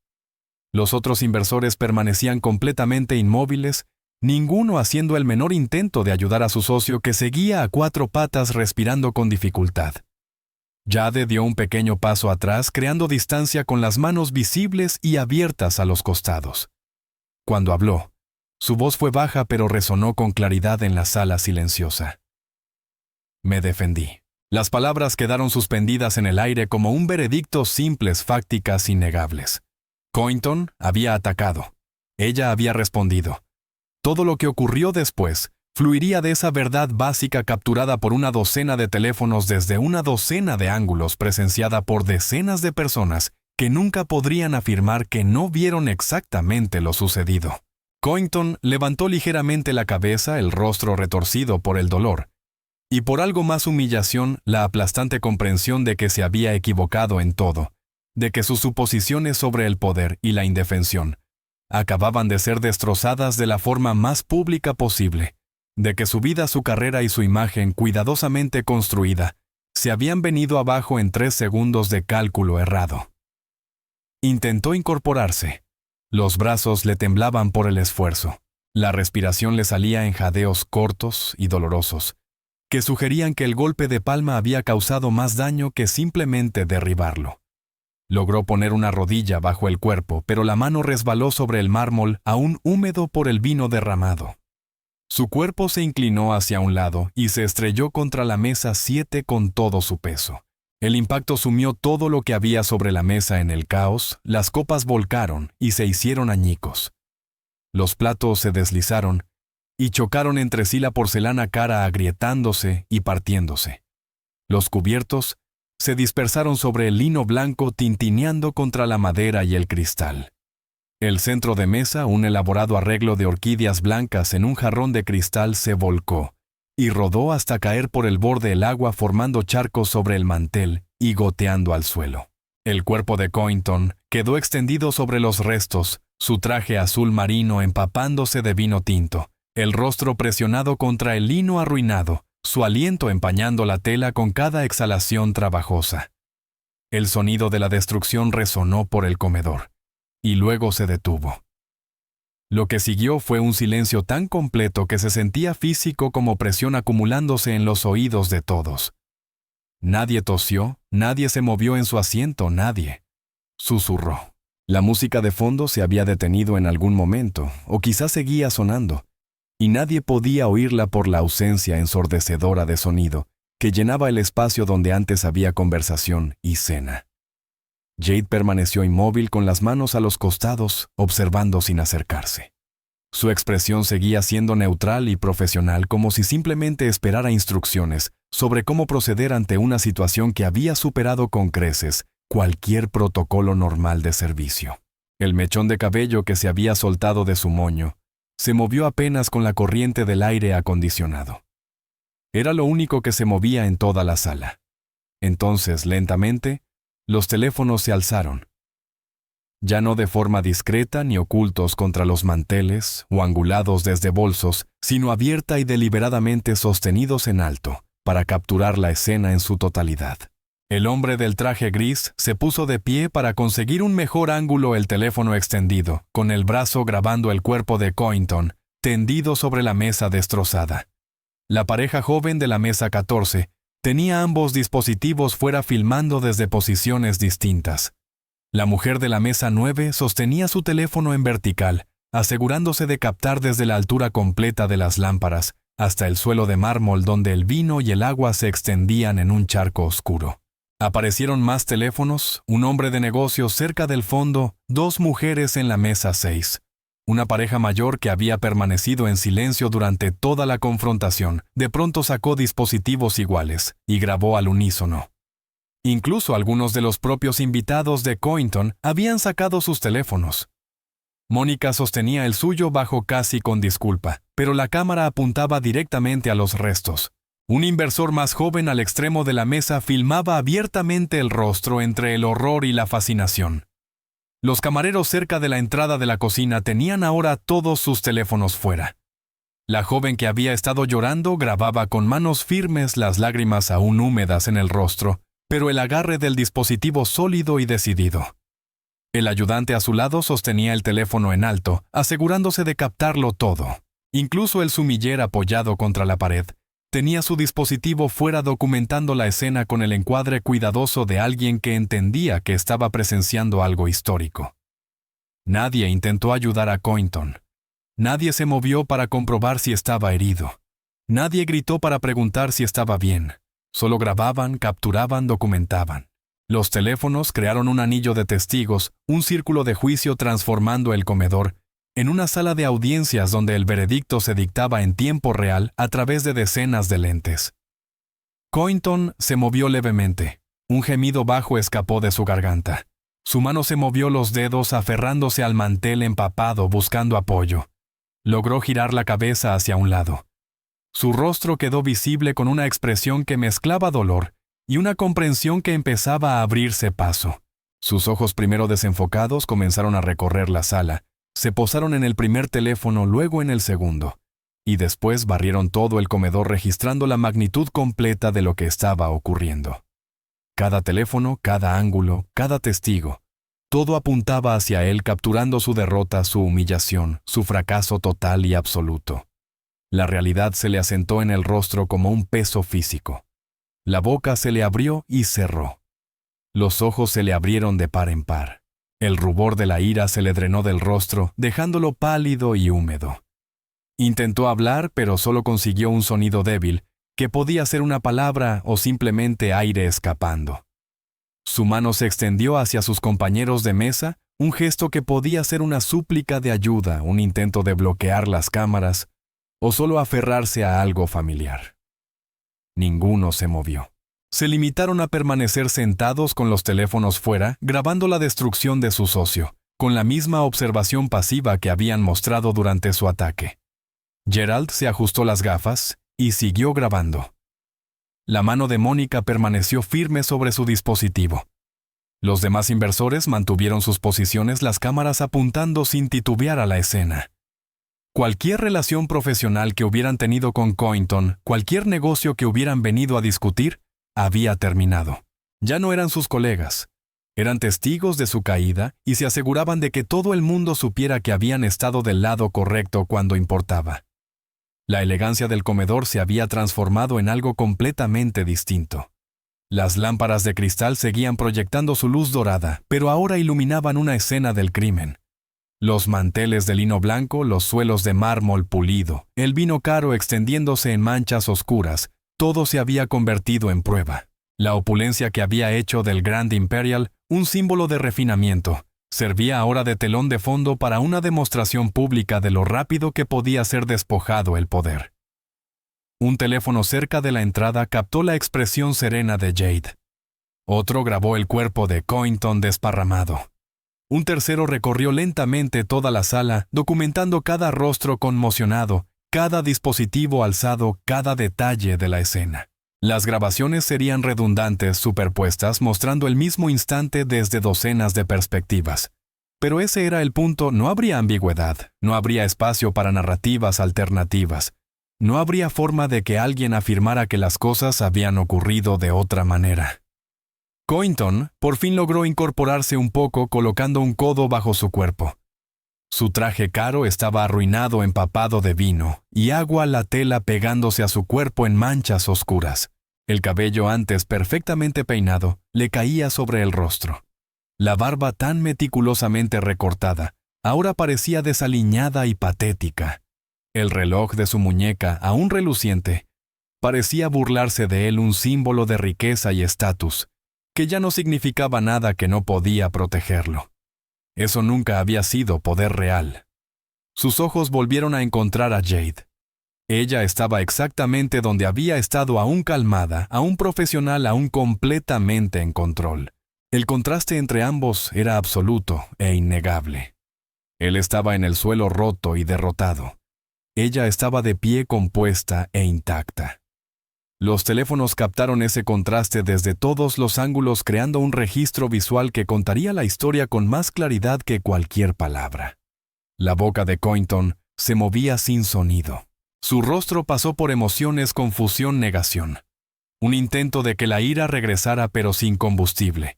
Los otros inversores permanecían completamente inmóviles, ninguno haciendo el menor intento de ayudar a su socio, que seguía a 4 patas respirando con dificultad. Jade dio un pequeño paso atrás, creando distancia con las manos visibles y abiertas a los costados. Cuando habló, su voz fue baja pero resonó con claridad en la sala silenciosa. Me defendí. Las palabras quedaron suspendidas en el aire como un veredicto, simples, fácticas, innegables. Cointon había atacado. Ella había respondido. Todo lo que ocurrió después fluiría de esa verdad básica capturada por una docena de teléfonos desde una docena de ángulos, presenciada por decenas de personas que nunca podrían afirmar que no vieron exactamente lo sucedido. Cointon levantó ligeramente la cabeza, el rostro retorcido por el dolor, y por algo más, humillación, la aplastante comprensión de que se había equivocado en todo, de que sus suposiciones sobre el poder y la indefensión acababan de ser destrozadas de la forma más pública posible, de que su vida, su carrera y su imagen cuidadosamente construida se habían venido abajo en 3 segundos de cálculo errado. Intentó incorporarse. Los brazos le temblaban por el esfuerzo. La respiración le salía en jadeos cortos y dolorosos, que sugerían que el golpe de palma había causado más daño que simplemente derribarlo. Logró poner una rodilla bajo el cuerpo, pero la mano resbaló sobre el mármol aún húmedo por el vino derramado. Su cuerpo se inclinó hacia un lado y se estrelló contra la mesa 7 con todo su peso. El impacto sumió todo lo que había sobre la mesa en el caos, las copas volcaron y se hicieron añicos. Los platos se deslizaron y chocaron entre sí, la porcelana cara agrietándose y partiéndose. Los cubiertos se dispersaron sobre el lino blanco tintineando contra la madera y el cristal. El centro de mesa, un elaborado arreglo de orquídeas blancas en un jarrón de cristal, se volcó y rodó hasta caer por el borde del agua formando charcos sobre el mantel y goteando al suelo. El cuerpo de Cointon quedó extendido sobre los restos, su traje azul marino empapándose de vino tinto, el rostro presionado contra el lino arruinado, su aliento empañando la tela con cada exhalación trabajosa. El sonido de la destrucción resonó por el comedor, y luego se detuvo. Lo que siguió fue un silencio tan completo que se sentía físico como presión acumulándose en los oídos de todos. Nadie tosió, nadie se movió en su asiento, nadie. Susurró. La música de fondo se había detenido en algún momento, o quizás seguía sonando, y nadie podía oírla por la ausencia ensordecedora de sonido que llenaba el espacio donde antes había conversación y cena. Jade permaneció inmóvil con las manos a los costados, observando sin acercarse. Su expresión seguía siendo neutral y profesional, como si simplemente esperara instrucciones sobre cómo proceder ante una situación que había superado con creces cualquier protocolo normal de servicio. El mechón de cabello que se había soltado de su moño se movió apenas con la corriente del aire acondicionado. Era lo único que se movía en toda la sala. Entonces, lentamente, los teléfonos se alzaron. Ya no de forma discreta ni ocultos contra los manteles o angulados desde bolsos, sino abierta y deliberadamente sostenidos en alto, para capturar la escena en su totalidad. El hombre del traje gris se puso de pie para conseguir un mejor ángulo, el teléfono extendido, con el brazo grabando el cuerpo de Cointon, tendido sobre la mesa destrozada. La pareja joven de la mesa 14 tenía ambos dispositivos fuera filmando desde posiciones distintas. La mujer de la mesa 9 sostenía su teléfono en vertical, asegurándose de captar desde la altura completa de las lámparas hasta el suelo de mármol donde el vino y el agua se extendían en un charco oscuro. Aparecieron más teléfonos, un hombre de negocios cerca del fondo, 2 mujeres en la mesa 6. Una pareja mayor que había permanecido en silencio durante toda la confrontación, de pronto sacó dispositivos iguales y grabó al unísono. Incluso algunos de los propios invitados de Cointon habían sacado sus teléfonos. Mónica sostenía el suyo bajo casi con disculpa, pero la cámara apuntaba directamente a los restos. Un inversor más joven al extremo de la mesa filmaba abiertamente el rostro entre el horror y la fascinación. Los camareros cerca de la entrada de la cocina tenían ahora todos sus teléfonos fuera. La joven que había estado llorando grababa con manos firmes, las lágrimas aún húmedas en el rostro, pero el agarre del dispositivo sólido y decidido. El ayudante a su lado sostenía el teléfono en alto, asegurándose de captarlo todo. Incluso el sumiller apoyado contra la pared tenía su dispositivo fuera documentando la escena con el encuadre cuidadoso de alguien que entendía que estaba presenciando algo histórico. Nadie intentó ayudar a Cointon. Nadie se movió para comprobar si estaba herido. Nadie gritó para preguntar si estaba bien. Solo grababan, capturaban, documentaban. Los teléfonos crearon un anillo de testigos, un círculo de juicio transformando el comedor en una sala de audiencias donde el veredicto se dictaba en tiempo real a través de decenas de lentes. Cointon se movió levemente. Un gemido bajo escapó de su garganta. Su mano se movió los dedos aferrándose al mantel empapado buscando apoyo. Logró girar la cabeza hacia un lado. Su rostro quedó visible con una expresión que mezclaba dolor y una comprensión que empezaba a abrirse paso. Sus ojos, primero desenfocados, comenzaron a recorrer la sala. Se posaron en el primer teléfono, luego en el segundo. y después barrieron todo el comedor registrando la magnitud completa de lo que estaba ocurriendo. Cada teléfono, cada ángulo, cada testigo, todo apuntaba hacia él capturando su derrota, su humillación, su fracaso total y absoluto. La realidad se le asentó en el rostro como un peso físico. La boca se le abrió y cerró. Los ojos se le abrieron de par en par. El rubor de la ira se le drenó del rostro, dejándolo pálido y húmedo. Intentó hablar, pero solo consiguió un sonido débil, que podía ser una palabra o simplemente aire escapando. Su mano se extendió hacia sus compañeros de mesa, un gesto que podía ser una súplica de ayuda, un intento de bloquear las cámaras, o solo aferrarse a algo familiar. Ninguno se movió. Se limitaron a permanecer sentados con los teléfonos fuera, grabando la destrucción de su socio, con la misma observación pasiva que habían mostrado durante su ataque. Gerald se ajustó las gafas y siguió grabando. La mano de Mónica permaneció firme sobre su dispositivo. Los demás inversores mantuvieron sus posiciones, las cámaras apuntando sin titubear a la escena. Cualquier relación profesional que hubieran tenido con Cointon, cualquier negocio que hubieran venido a discutir, había terminado. Ya no eran sus colegas. Eran testigos de su caída y se aseguraban de que todo el mundo supiera que habían estado del lado correcto cuando importaba. La elegancia del comedor se había transformado en algo completamente distinto. Las lámparas de cristal seguían proyectando su luz dorada, pero ahora iluminaban una escena del crimen. Los manteles de lino blanco, los suelos de mármol pulido, el vino caro extendiéndose en manchas oscuras, todo se había convertido en prueba. La opulencia que había hecho del Grand Imperial un símbolo de refinamiento, servía ahora de telón de fondo para una demostración pública de lo rápido que podía ser despojado el poder. Un teléfono cerca de la entrada captó la expresión serena de Jade. Otro grabó el cuerpo de Cointon desparramado. Un tercero recorrió lentamente toda la sala, documentando cada rostro conmocionado, cada dispositivo alzado, cada detalle de la escena. Las grabaciones serían redundantes, superpuestas, mostrando el mismo instante desde docenas de perspectivas. Pero ese era el punto, no habría ambigüedad, no habría espacio para narrativas alternativas. No habría forma de que alguien afirmara que las cosas habían ocurrido de otra manera. Cointon por fin logró incorporarse un poco colocando un codo bajo su cuerpo. Su traje caro estaba arruinado, empapado de vino, y agua la tela pegándose a su cuerpo en manchas oscuras. El cabello, antes perfectamente peinado, le caía sobre el rostro. La barba tan meticulosamente recortada, ahora parecía desaliñada y patética. El reloj de su muñeca, aún reluciente, parecía burlarse de él, un símbolo de riqueza y estatus, que ya no significaba nada que no podía protegerlo. Eso nunca había sido poder real. Sus ojos volvieron a encontrar a Jade. Ella estaba exactamente donde había estado, aún calmada, aún profesional, aún completamente en control. El contraste entre ambos era absoluto e innegable. Él estaba en el suelo roto y derrotado. Ella estaba de pie, compuesta e intacta. Los teléfonos captaron ese contraste desde todos los ángulos, creando un registro visual que contaría la historia con más claridad que cualquier palabra. La boca de Cointon se movía sin sonido. Su rostro pasó por emociones, confusión, negación. Un intento de que la ira regresara pero sin combustible.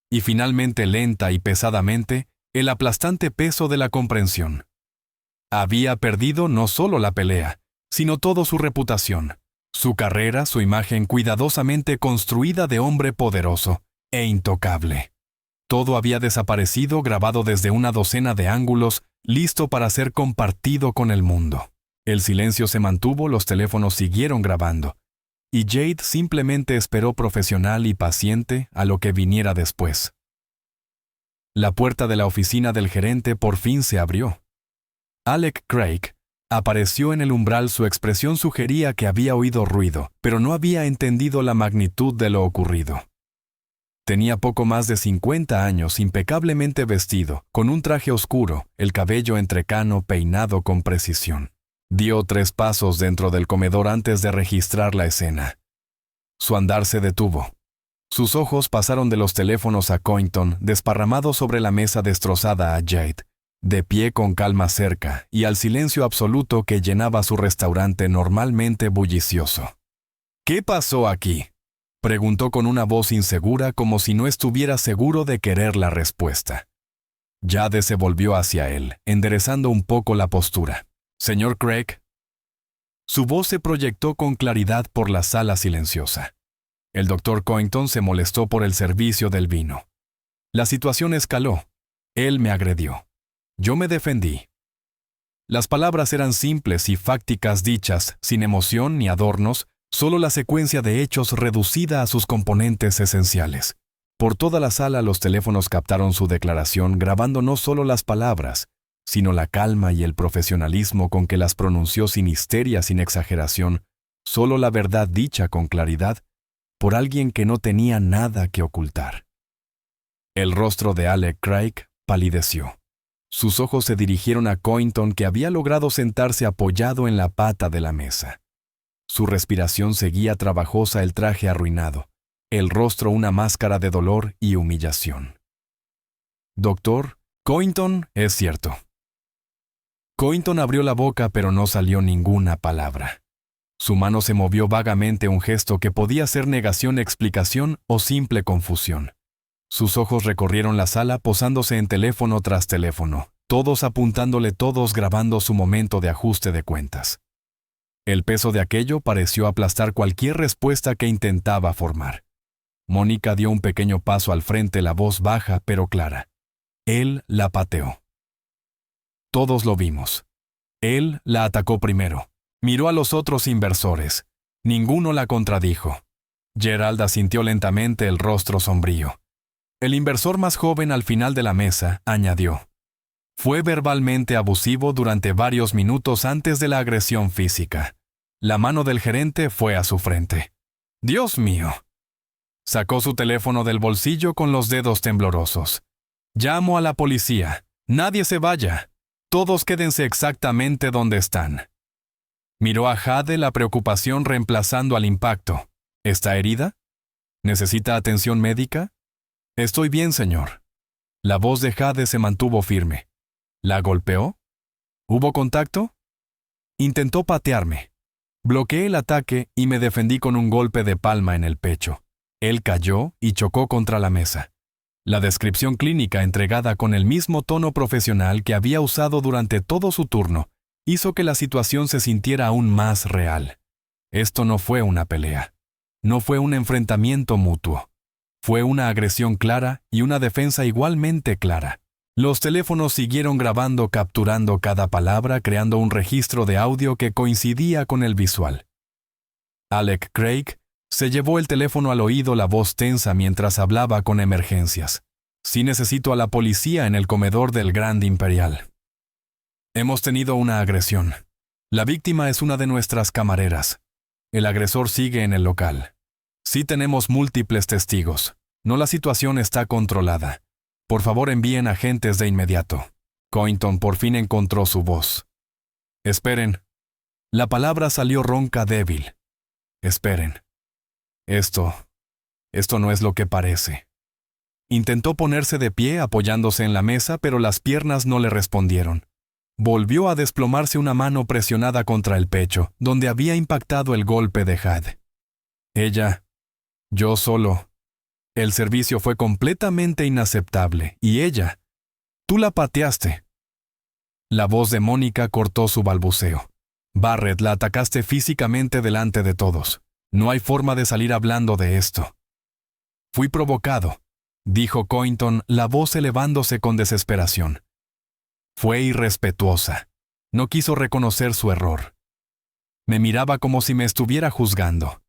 Y finalmente, lenta y pesadamente, el aplastante peso de la comprensión. Había perdido no solo la pelea, sino toda su reputación, su carrera, su imagen cuidadosamente construida de hombre poderoso e intocable. Todo había desaparecido, grabado desde una docena de ángulos, listo para ser compartido con el mundo. El silencio se mantuvo, los teléfonos siguieron grabando, y Jade simplemente esperó profesional y paciente a lo que viniera después. La puerta de la oficina del gerente por fin se abrió. Alec Craig apareció en el umbral, su expresión sugería que había oído ruido, pero no había entendido la magnitud de lo ocurrido. Tenía poco más de 50 años, impecablemente vestido, con un traje oscuro, el cabello entrecano peinado con precisión. Dio 3 pasos dentro del comedor antes de registrar la escena. Su andar se detuvo. Sus ojos pasaron de los teléfonos a Cointon, desparramado sobre la mesa, destrozada, a Jade, de pie con calma cerca y al silencio absoluto que llenaba su restaurante normalmente bullicioso. «¿Qué pasó aquí?», preguntó con una voz insegura como si no estuviera seguro de querer la respuesta. Jade se volvió hacia él, enderezando un poco la postura. «Señor Craig». Su voz se proyectó con claridad por la sala silenciosa. El Dr. Coington se molestó por el servicio del vino. La situación escaló. Él me agredió. Yo me defendí. Las palabras eran simples y fácticas dichas, sin emoción ni adornos, solo la secuencia de hechos reducida a sus componentes esenciales. Por toda la sala los teléfonos captaron su declaración, grabando no solo las palabras, sino la calma y el profesionalismo con que las pronunció sin histeria, sin exageración, solo la verdad dicha con claridad, por alguien que no tenía nada que ocultar. El rostro de Alec Craig palideció. Sus ojos se dirigieron a Coington, que había logrado sentarse apoyado en la pata de la mesa. Su respiración seguía trabajosa, el traje arruinado, el rostro una máscara de dolor y humillación. «Doctor, Coington, es cierto». Coington abrió la boca, pero no salió ninguna palabra. Su mano se movió vagamente, un gesto que podía ser negación, explicación o simple confusión. Sus ojos recorrieron la sala, posándose en teléfono tras teléfono, todos apuntándole, todos grabando su momento de ajuste de cuentas. El peso de aquello pareció aplastar cualquier respuesta que intentaba formar. Mónica dio un pequeño paso al frente, la voz baja pero clara. Él la pateó. Todos lo vimos. Él la atacó primero. Miró a los otros inversores. Ninguno la contradijo. Gerald asintió lentamente, el rostro sombrío. El inversor más joven al final de la mesa añadió: «Fue verbalmente abusivo durante varios minutos antes de la agresión física». La mano del gerente fue a su frente. «¡Dios mío!». Sacó su teléfono del bolsillo con los dedos temblorosos. «Llamo a la policía. Nadie se vaya. Todos quédense exactamente donde están». Miró a Jade, la preocupación reemplazando al impacto. «¿Está herida? ¿Necesita atención médica?». «Estoy bien, señor». La voz de Jade se mantuvo firme. «¿La golpeó? ¿Hubo contacto?». «Intentó patearme. Bloqueé el ataque y me defendí con un golpe de palma en el pecho. Él cayó y chocó contra la mesa». La descripción clínica, entregada con el mismo tono profesional que había usado durante todo su turno, hizo que la situación se sintiera aún más real. Esto no fue una pelea. No fue un enfrentamiento mutuo. Fue una agresión clara y una defensa igualmente clara. Los teléfonos siguieron grabando, capturando cada palabra, creando un registro de audio que coincidía con el visual. Alec Craig se llevó el teléfono al oído, la voz tensa mientras hablaba con Emergencias. «Sí, necesito a la policía en el comedor del Grand Imperial. Hemos tenido una agresión. La víctima es una de nuestras camareras. El agresor sigue en el local. Sí, tenemos múltiples testigos. No, la situación está controlada. Por favor, envíen agentes de inmediato». Coington por fin encontró su voz. «Esperen». La palabra salió ronca, débil. «Esperen. Esto no es lo que parece». Intentó ponerse de pie apoyándose en la mesa, pero las piernas no le respondieron. Volvió a desplomarse, una mano presionada contra el pecho, donde había impactado el golpe de Jade. «Ella, yo solo». El servicio fue completamente inaceptable, y ella, «Tú la pateaste». La voz de Mónica cortó su balbuceo. «Barrett, la atacaste físicamente delante de todos. No hay forma de salir hablando de esto». «Fui provocado», dijo Coington, la voz elevándose con desesperación. Fue irrespetuosa. No quiso reconocer su error. Me miraba como si me estuviera juzgando.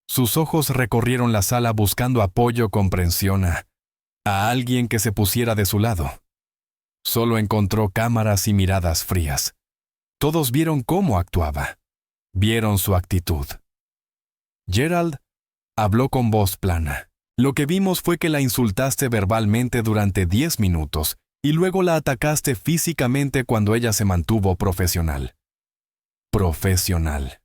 Sus ojos recorrieron la sala buscando apoyo, comprensión, a alguien que se pusiera de su lado. Solo encontró cámaras y miradas frías. Todos vieron cómo actuaba. Vieron su actitud. Gerald habló con voz plana. «Lo que vimos fue que la insultaste verbalmente durante 10 minutos y luego la atacaste físicamente cuando ella se mantuvo profesional». Profesional.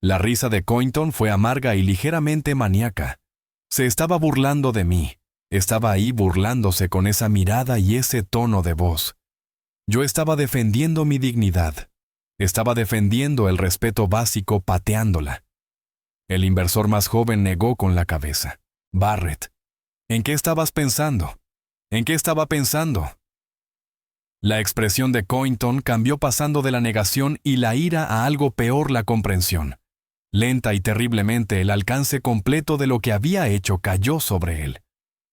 La risa de Coington fue amarga y ligeramente maníaca. Se estaba burlando de mí. Estaba ahí burlándose con esa mirada y ese tono de voz. Yo estaba defendiendo mi dignidad. Estaba defendiendo el respeto básico pateándola. El inversor más joven negó con la cabeza. Barrett, ¿en qué estabas pensando? ¿En qué estaba pensando? La expresión de Cointon cambió pasando de la negación y la ira a algo peor, la comprensión. Lenta y terriblemente, el alcance completo de lo que había hecho cayó sobre él.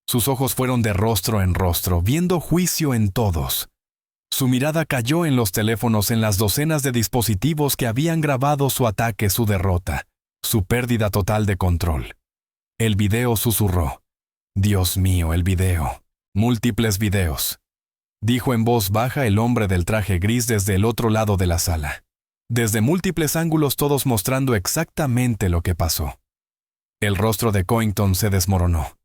Sus ojos fueron de rostro en rostro, viendo juicio en todos. Su mirada cayó en los teléfonos, en las docenas de dispositivos que habían grabado su ataque, su derrota, su pérdida total de control. El video susurró. Dios mío, el video. Múltiples videos. Dijo en voz baja el hombre del traje gris desde el otro lado de la sala. Desde múltiples ángulos, todos mostrando exactamente lo que pasó. El rostro de Cointon se desmoronó.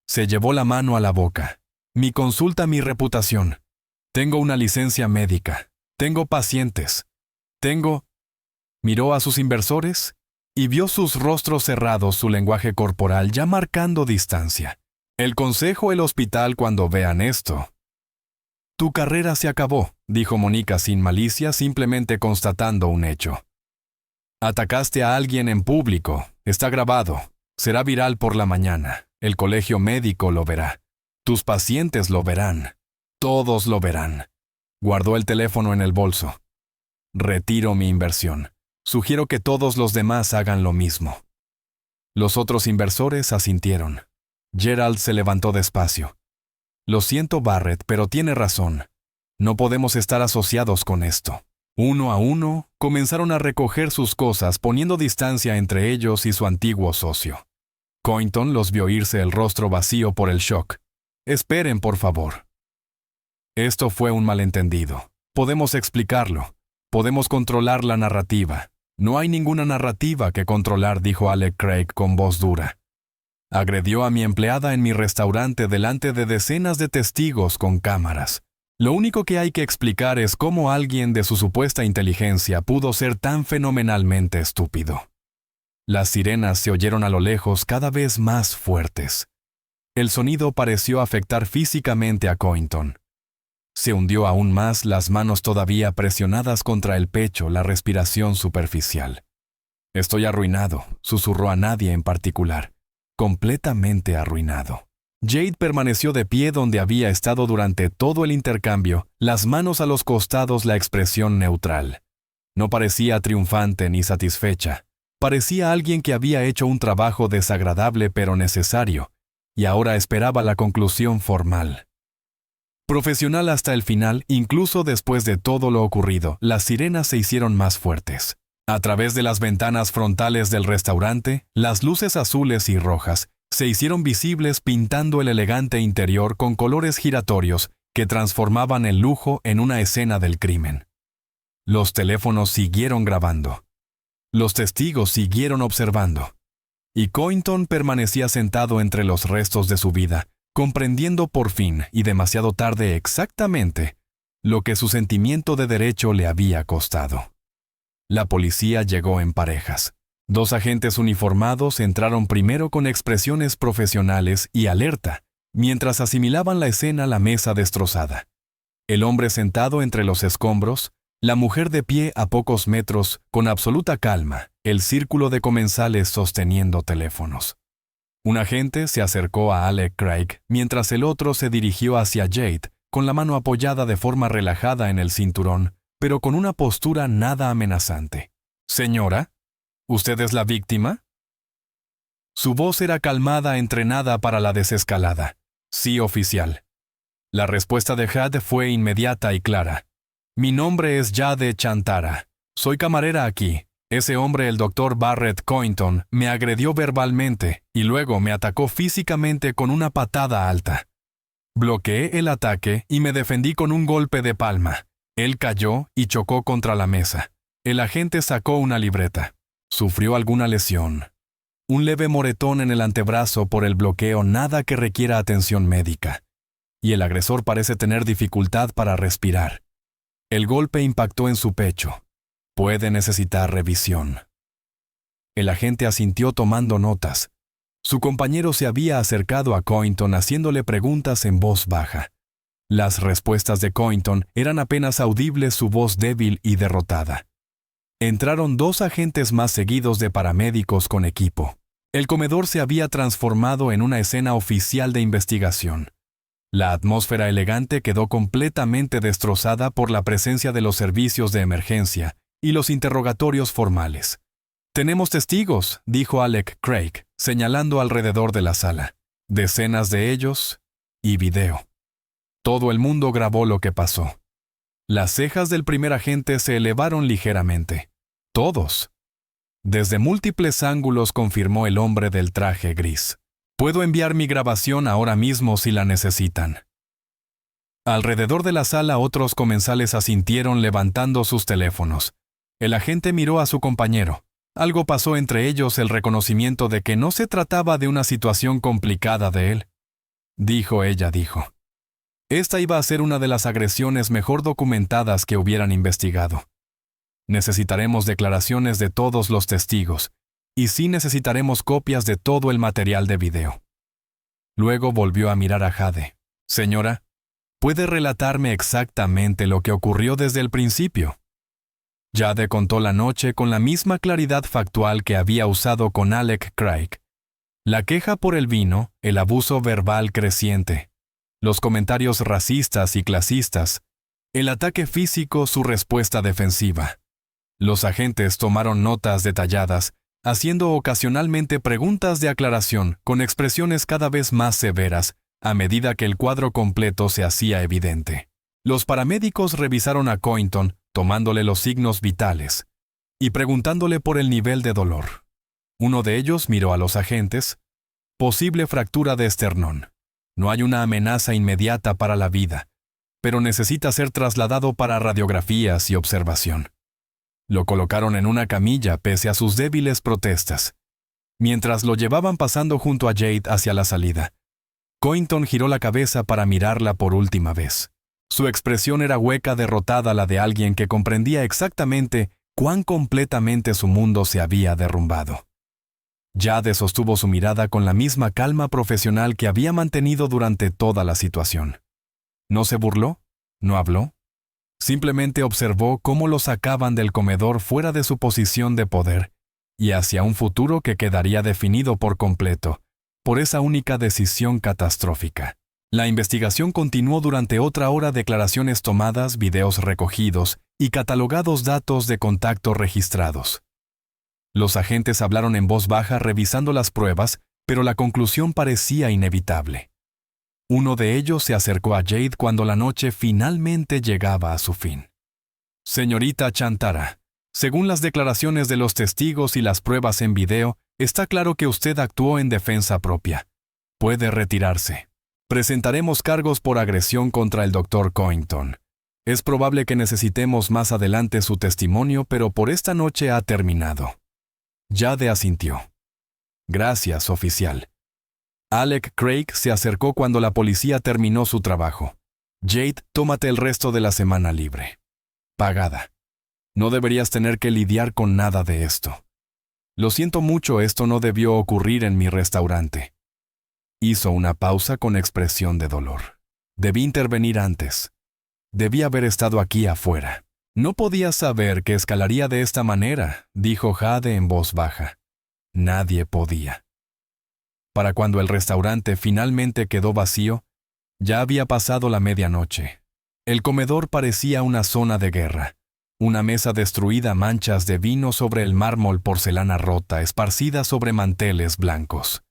Se llevó la mano a la boca. Mi consulta, mi reputación. Tengo una licencia médica. Tengo pacientes. Miró a sus inversores y vio sus rostros cerrados, su lenguaje corporal ya marcando distancia. El consejo, el hospital, cuando vean esto. Tu carrera se acabó, dijo Mónica sin malicia, simplemente constatando un hecho. Atacaste a alguien en público. Está grabado. Será viral por la mañana. El colegio médico lo verá. Tus pacientes lo verán. Todos lo verán. Guardó el teléfono en el bolso. Retiro mi inversión. Sugiero que todos los demás hagan lo mismo. Los otros inversores asintieron. Gerald se levantó despacio. Lo siento, Barrett, pero tiene razón. No podemos estar asociados con esto. Uno a uno, comenzaron a recoger sus cosas, poniendo distancia entre ellos y su antiguo socio. Cointon los vio irse, el rostro vacío por el shock. Esperen, por favor. Esto fue un malentendido. Podemos explicarlo. Podemos controlar la narrativa. No hay ninguna narrativa que controlar, dijo Alec Craig con voz dura. Agredió a mi empleada en mi restaurante delante de decenas de testigos con cámaras. Lo único que hay que explicar es cómo alguien de su supuesta inteligencia pudo ser tan fenomenalmente estúpido. Las sirenas se oyeron a lo lejos, cada vez más fuertes. El sonido pareció afectar físicamente a Cointon. Se hundió aún más, las manos todavía presionadas contra el pecho, la respiración superficial. Estoy arruinado, susurró a nadie en particular. Completamente arruinado. Jade permaneció de pie donde había estado durante todo el intercambio, las manos a los costados, la expresión neutral. No parecía triunfante ni satisfecha. Parecía alguien que había hecho un trabajo desagradable pero necesario, y ahora esperaba la conclusión formal. Profesional hasta el final, incluso después de todo lo ocurrido, las sirenas se hicieron más fuertes. A través de las ventanas frontales del restaurante, las luces azules y rojas se hicieron visibles, pintando el elegante interior con colores giratorios que transformaban el lujo en una escena del crimen. Los teléfonos siguieron grabando. Los testigos siguieron observando. Y Cointon permanecía sentado entre los restos de su vida, comprendiendo por fin, y demasiado tarde exactamente, lo que su sentimiento de derecho le había costado. La policía llegó en parejas. 2 agentes uniformados entraron primero con expresiones profesionales y alerta, mientras asimilaban la escena, la mesa destrozada. El hombre sentado entre los escombros, la mujer de pie a pocos metros, con absoluta calma, el círculo de comensales sosteniendo teléfonos. Un agente se acercó a Alec Craig, mientras el otro se dirigió hacia Jade, con la mano apoyada de forma relajada en el cinturón, pero con una postura nada amenazante. «Señora, ¿usted es la víctima?» Su voz era calmada, entrenada para la desescalada. «Sí, oficial». La respuesta de Jade fue inmediata y clara. «Mi nombre es Jade Chantara. Soy camarera aquí. Ese hombre, el Dr. Barrett Cointon, me agredió verbalmente y luego me atacó físicamente con una patada alta. Bloqueé el ataque y me defendí con un golpe de palma. Él cayó y chocó contra la mesa. El agente sacó una libreta. Sufrió alguna lesión. Un leve moretón en el antebrazo por el bloqueo, nada que requiera atención médica. Y el agresor parece tener dificultad para respirar. El golpe impactó en su pecho. Puede necesitar revisión». El agente asintió tomando notas. Su compañero se había acercado a Cointon haciéndole preguntas en voz baja. Las respuestas de Cointon eran apenas audibles, su voz débil y derrotada. Entraron 2 agentes más seguidos de paramédicos con equipo. El comedor se había transformado en una escena oficial de investigación. La atmósfera elegante quedó completamente destrozada por la presencia de los servicios de emergencia y los interrogatorios formales. «Tenemos testigos», dijo Alec Craig, señalando alrededor de la sala. «Decenas de ellos y video». Todo el mundo grabó lo que pasó. Las cejas del primer agente se elevaron ligeramente. «Todos». Desde múltiples ángulos, confirmó el hombre del traje gris. «Puedo enviar mi grabación ahora mismo si la necesitan». Alrededor de la sala otros comensales asintieron levantando sus teléfonos. El agente miró a su compañero. Algo pasó entre ellos, el reconocimiento de que no se trataba de una situación complicada de él. Ella dijo. Esta iba a ser una de las agresiones mejor documentadas que hubieran investigado. Necesitaremos declaraciones de todos los testigos, y sí necesitaremos copias de todo el material de video. Luego volvió a mirar a Jade. «Señora, ¿puede relatarme exactamente lo que ocurrió desde el principio?» Jade contó la noche con la misma claridad factual que había usado con Alec Craig. La queja por el vino, el abuso verbal creciente, los comentarios racistas y clasistas, el ataque físico, su respuesta defensiva. Los agentes tomaron notas detalladas, haciendo ocasionalmente preguntas de aclaración con expresiones cada vez más severas a medida que el cuadro completo se hacía evidente. Los paramédicos revisaron a Cointon, tomándole los signos vitales y preguntándole por el nivel de dolor. Uno de ellos miró a los agentes. «Posible fractura de esternón. No hay una amenaza inmediata para la vida, pero necesita ser trasladado para radiografías y observación». Lo colocaron en una camilla pese a sus débiles protestas. Mientras lo llevaban pasando junto a Jade hacia la salida, Cointon giró la cabeza para mirarla por última vez. Su expresión era hueca, derrotada, la de alguien que comprendía exactamente cuán completamente su mundo se había derrumbado. Jade sostuvo su mirada con la misma calma profesional que había mantenido durante toda la situación. No se burló, no habló. Simplemente observó cómo lo sacaban del comedor fuera de su posición de poder y hacia un futuro que quedaría definido por completo por esa única decisión catastrófica. La investigación continuó durante otra hora, declaraciones tomadas, videos recogidos y catalogados, datos de contacto registrados. Los agentes hablaron en voz baja revisando las pruebas, pero la conclusión parecía inevitable. Uno de ellos se acercó a Jade cuando la noche finalmente llegaba a su fin. «Señorita Chantara, según las declaraciones de los testigos y las pruebas en video, está claro que usted actuó en defensa propia. Puede retirarse. Presentaremos cargos por agresión contra el Dr. Cointon. Es probable que necesitemos más adelante su testimonio, pero por esta noche ha terminado». Jade asintió. «Gracias, oficial». Alec Craig se acercó cuando la policía terminó su trabajo. «Jade, tómate el resto de la semana libre. Pagada. No deberías tener que lidiar con nada de esto. Lo siento mucho, esto no debió ocurrir en mi restaurante». Hizo una pausa con expresión de dolor. «Debí intervenir antes. Debí haber estado aquí afuera». «No podía saber que escalaría de esta manera», dijo Jade en voz baja. «Nadie podía». Para cuando el restaurante finalmente quedó vacío, ya había pasado la medianoche. El comedor parecía una zona de guerra. Una mesa destruida, manchas de vino sobre el mármol, porcelana rota, esparcida sobre manteles blancos.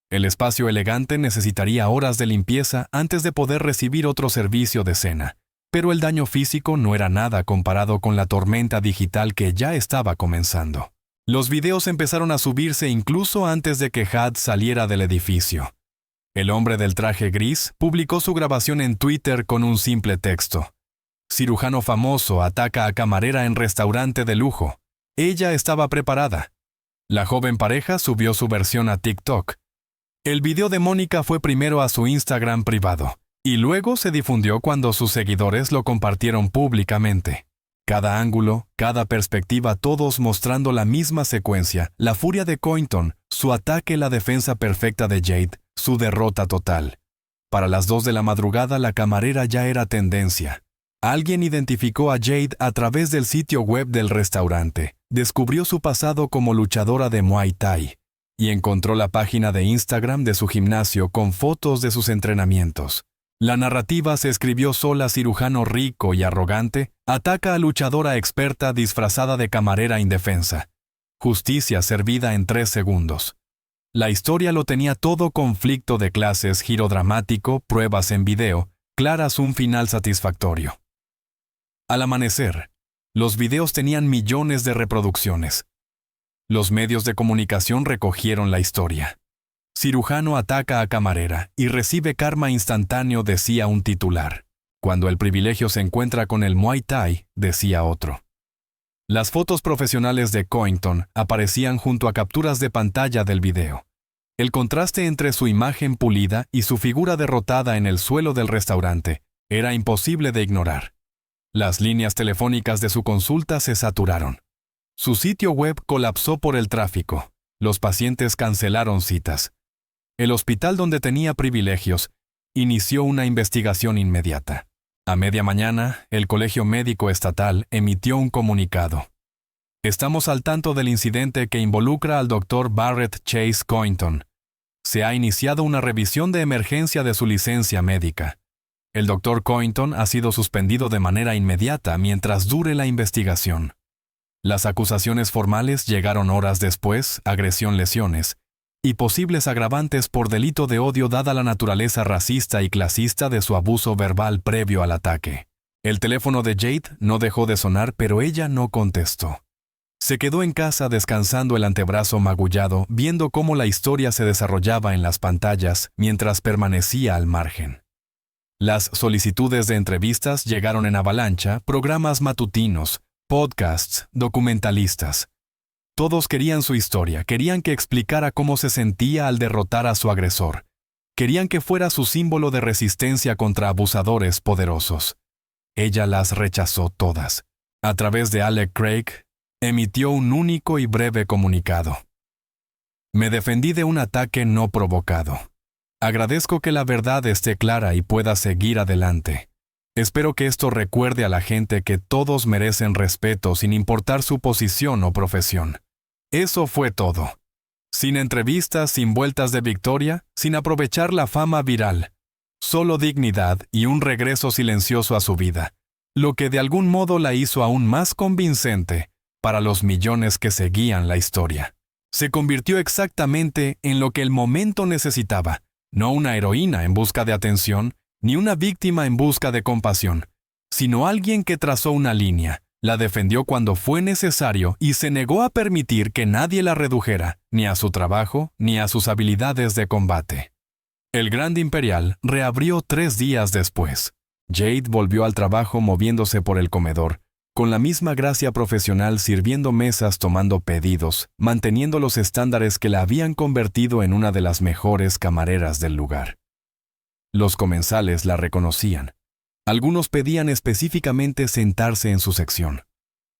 El espacio elegante necesitaría horas de limpieza antes de poder recibir otro servicio de cena, pero el daño físico no era nada comparado con la tormenta digital que ya estaba comenzando. Los videos empezaron a subirse incluso antes de que Jade saliera del edificio. El hombre del traje gris publicó su grabación en Twitter con un simple texto. «Cirujano famoso ataca a camarera en restaurante de lujo. Ella estaba preparada». La joven pareja subió su versión a TikTok. El video de Mónica fue primero a su Instagram privado, y luego se difundió cuando sus seguidores lo compartieron públicamente. Cada ángulo, cada perspectiva, todos mostrando la misma secuencia, la furia de Cointon, su ataque, la defensa perfecta de Jade, su derrota total. Para las 2 de la madrugada la camarera ya era tendencia. Alguien identificó a Jade a través del sitio web del restaurante, descubrió su pasado como luchadora de Muay Thai y encontró la página de Instagram de su gimnasio con fotos de sus entrenamientos. La narrativa se escribió sola. Cirujano rico y arrogante ataca a luchadora experta disfrazada de camarera indefensa. Justicia servida en 3 segundos. La historia lo tenía todo: conflicto de clases, giro dramático, pruebas en video, claras, un final satisfactorio. Al amanecer, los videos tenían millones de reproducciones. Los medios de comunicación recogieron la historia. Cirujano ataca a camarera y recibe karma instantáneo, decía un titular. Cuando el privilegio se encuentra con el Muay Thai, decía otro. Las fotos profesionales de Coington aparecían junto a capturas de pantalla del video. El contraste entre su imagen pulida y su figura derrotada en el suelo del restaurante era imposible de ignorar. Las líneas telefónicas de su consulta se saturaron. Su sitio web colapsó por el tráfico. Los pacientes cancelaron citas. El hospital donde tenía privilegios inició una investigación inmediata. A media mañana, el Colegio Médico Estatal emitió un comunicado. Estamos al tanto del incidente que involucra al Dr. Barrett Chase Coington. Se ha iniciado una revisión de emergencia de su licencia médica. El Dr. Coington ha sido suspendido de manera inmediata mientras dure la investigación. Las acusaciones formales llegaron horas después: agresión, lesiones y posibles agravantes por delito de odio dada la naturaleza racista y clasista de su abuso verbal previo al ataque. El teléfono de Jade no dejó de sonar, pero ella no contestó. Se quedó en casa descansando el antebrazo magullado, viendo cómo la historia se desarrollaba en las pantallas mientras permanecía al margen. Las solicitudes de entrevistas llegaron en avalancha: programas matutinos, podcasts, documentalistas. Todos querían su historia, querían que explicara cómo se sentía al derrotar a su agresor. Querían que fuera su símbolo de resistencia contra abusadores poderosos. Ella las rechazó todas. A través de Alec Craig, emitió un único y breve comunicado. Me defendí de un ataque no provocado. Agradezco que la verdad esté clara y pueda seguir adelante. Espero que esto recuerde a la gente que todos merecen respeto sin importar su posición o profesión. Eso fue todo. Sin entrevistas, sin vueltas de victoria, sin aprovechar la fama viral. Solo dignidad y un regreso silencioso a su vida, lo que de algún modo la hizo aún más convincente para los millones que seguían la historia. Se convirtió exactamente en lo que el momento necesitaba: no una heroína en busca de atención, ni una víctima en busca de compasión, sino alguien que trazó una línea, la defendió cuando fue necesario y se negó a permitir que nadie la redujera, ni a su trabajo, ni a sus habilidades de combate. El Grand Imperial reabrió 3 días después. Jade volvió al trabajo moviéndose por el comedor, con la misma gracia profesional, sirviendo mesas, tomando pedidos, manteniendo los estándares que la habían convertido en una de las mejores camareras del lugar. Los comensales la reconocían. Algunos pedían específicamente sentarse en su sección.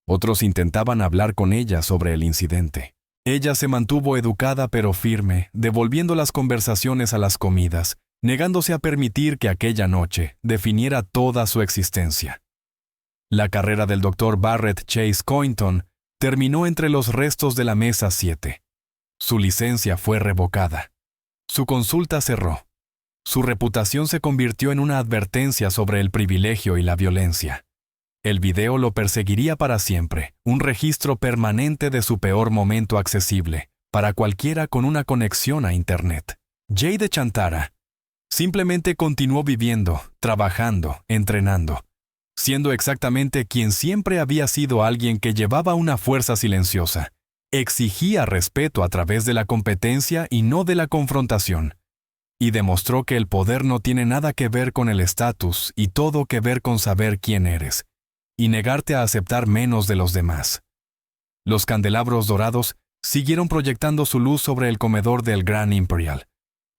Otros intentaban hablar con ella sobre el incidente. Ella se mantuvo educada pero firme, devolviendo las conversaciones a las comidas, negándose a permitir que aquella noche definiera toda su existencia. La carrera del Dr. Barrett Chase Coington terminó entre los restos de la mesa 7. Su licencia fue revocada. Su consulta cerró. Su reputación se convirtió en una advertencia sobre el privilegio y la violencia. El video lo perseguiría para siempre, un registro permanente de su peor momento accesible para cualquiera con una conexión a Internet. Jade Chantara simplemente continuó viviendo, trabajando, entrenando, siendo exactamente quien siempre había sido: alguien que llevaba una fuerza silenciosa, exigía respeto a través de la competencia y no de la confrontación, y demostró que el poder no tiene nada que ver con el estatus y todo que ver con saber quién eres, y negarte a aceptar menos de los demás. Los candelabros dorados siguieron proyectando su luz sobre el comedor del Grand Imperial,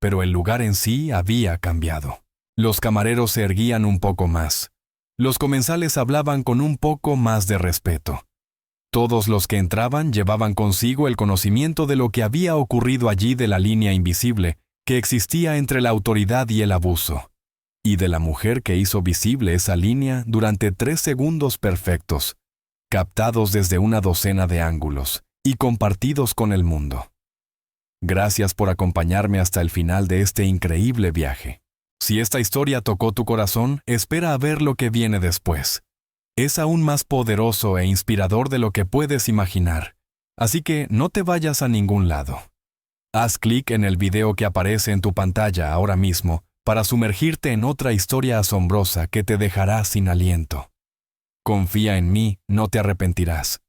pero el lugar en sí había cambiado. Los camareros se erguían un poco más. Los comensales hablaban con un poco más de respeto. Todos los que entraban llevaban consigo el conocimiento de lo que había ocurrido allí, de la línea invisible que existía entre la autoridad y el abuso, y de la mujer que hizo visible esa línea durante 3 segundos perfectos, captados desde una docena de ángulos y compartidos con el mundo. Gracias por acompañarme hasta el final de este increíble viaje. Si esta historia tocó tu corazón, espera a ver lo que viene después. Es aún más poderoso e inspirador de lo que puedes imaginar, así que no te vayas a ningún lado. Haz clic en el video que aparece en tu pantalla ahora mismo para sumergirte en otra historia asombrosa que te dejará sin aliento. Confía en mí, no te arrepentirás.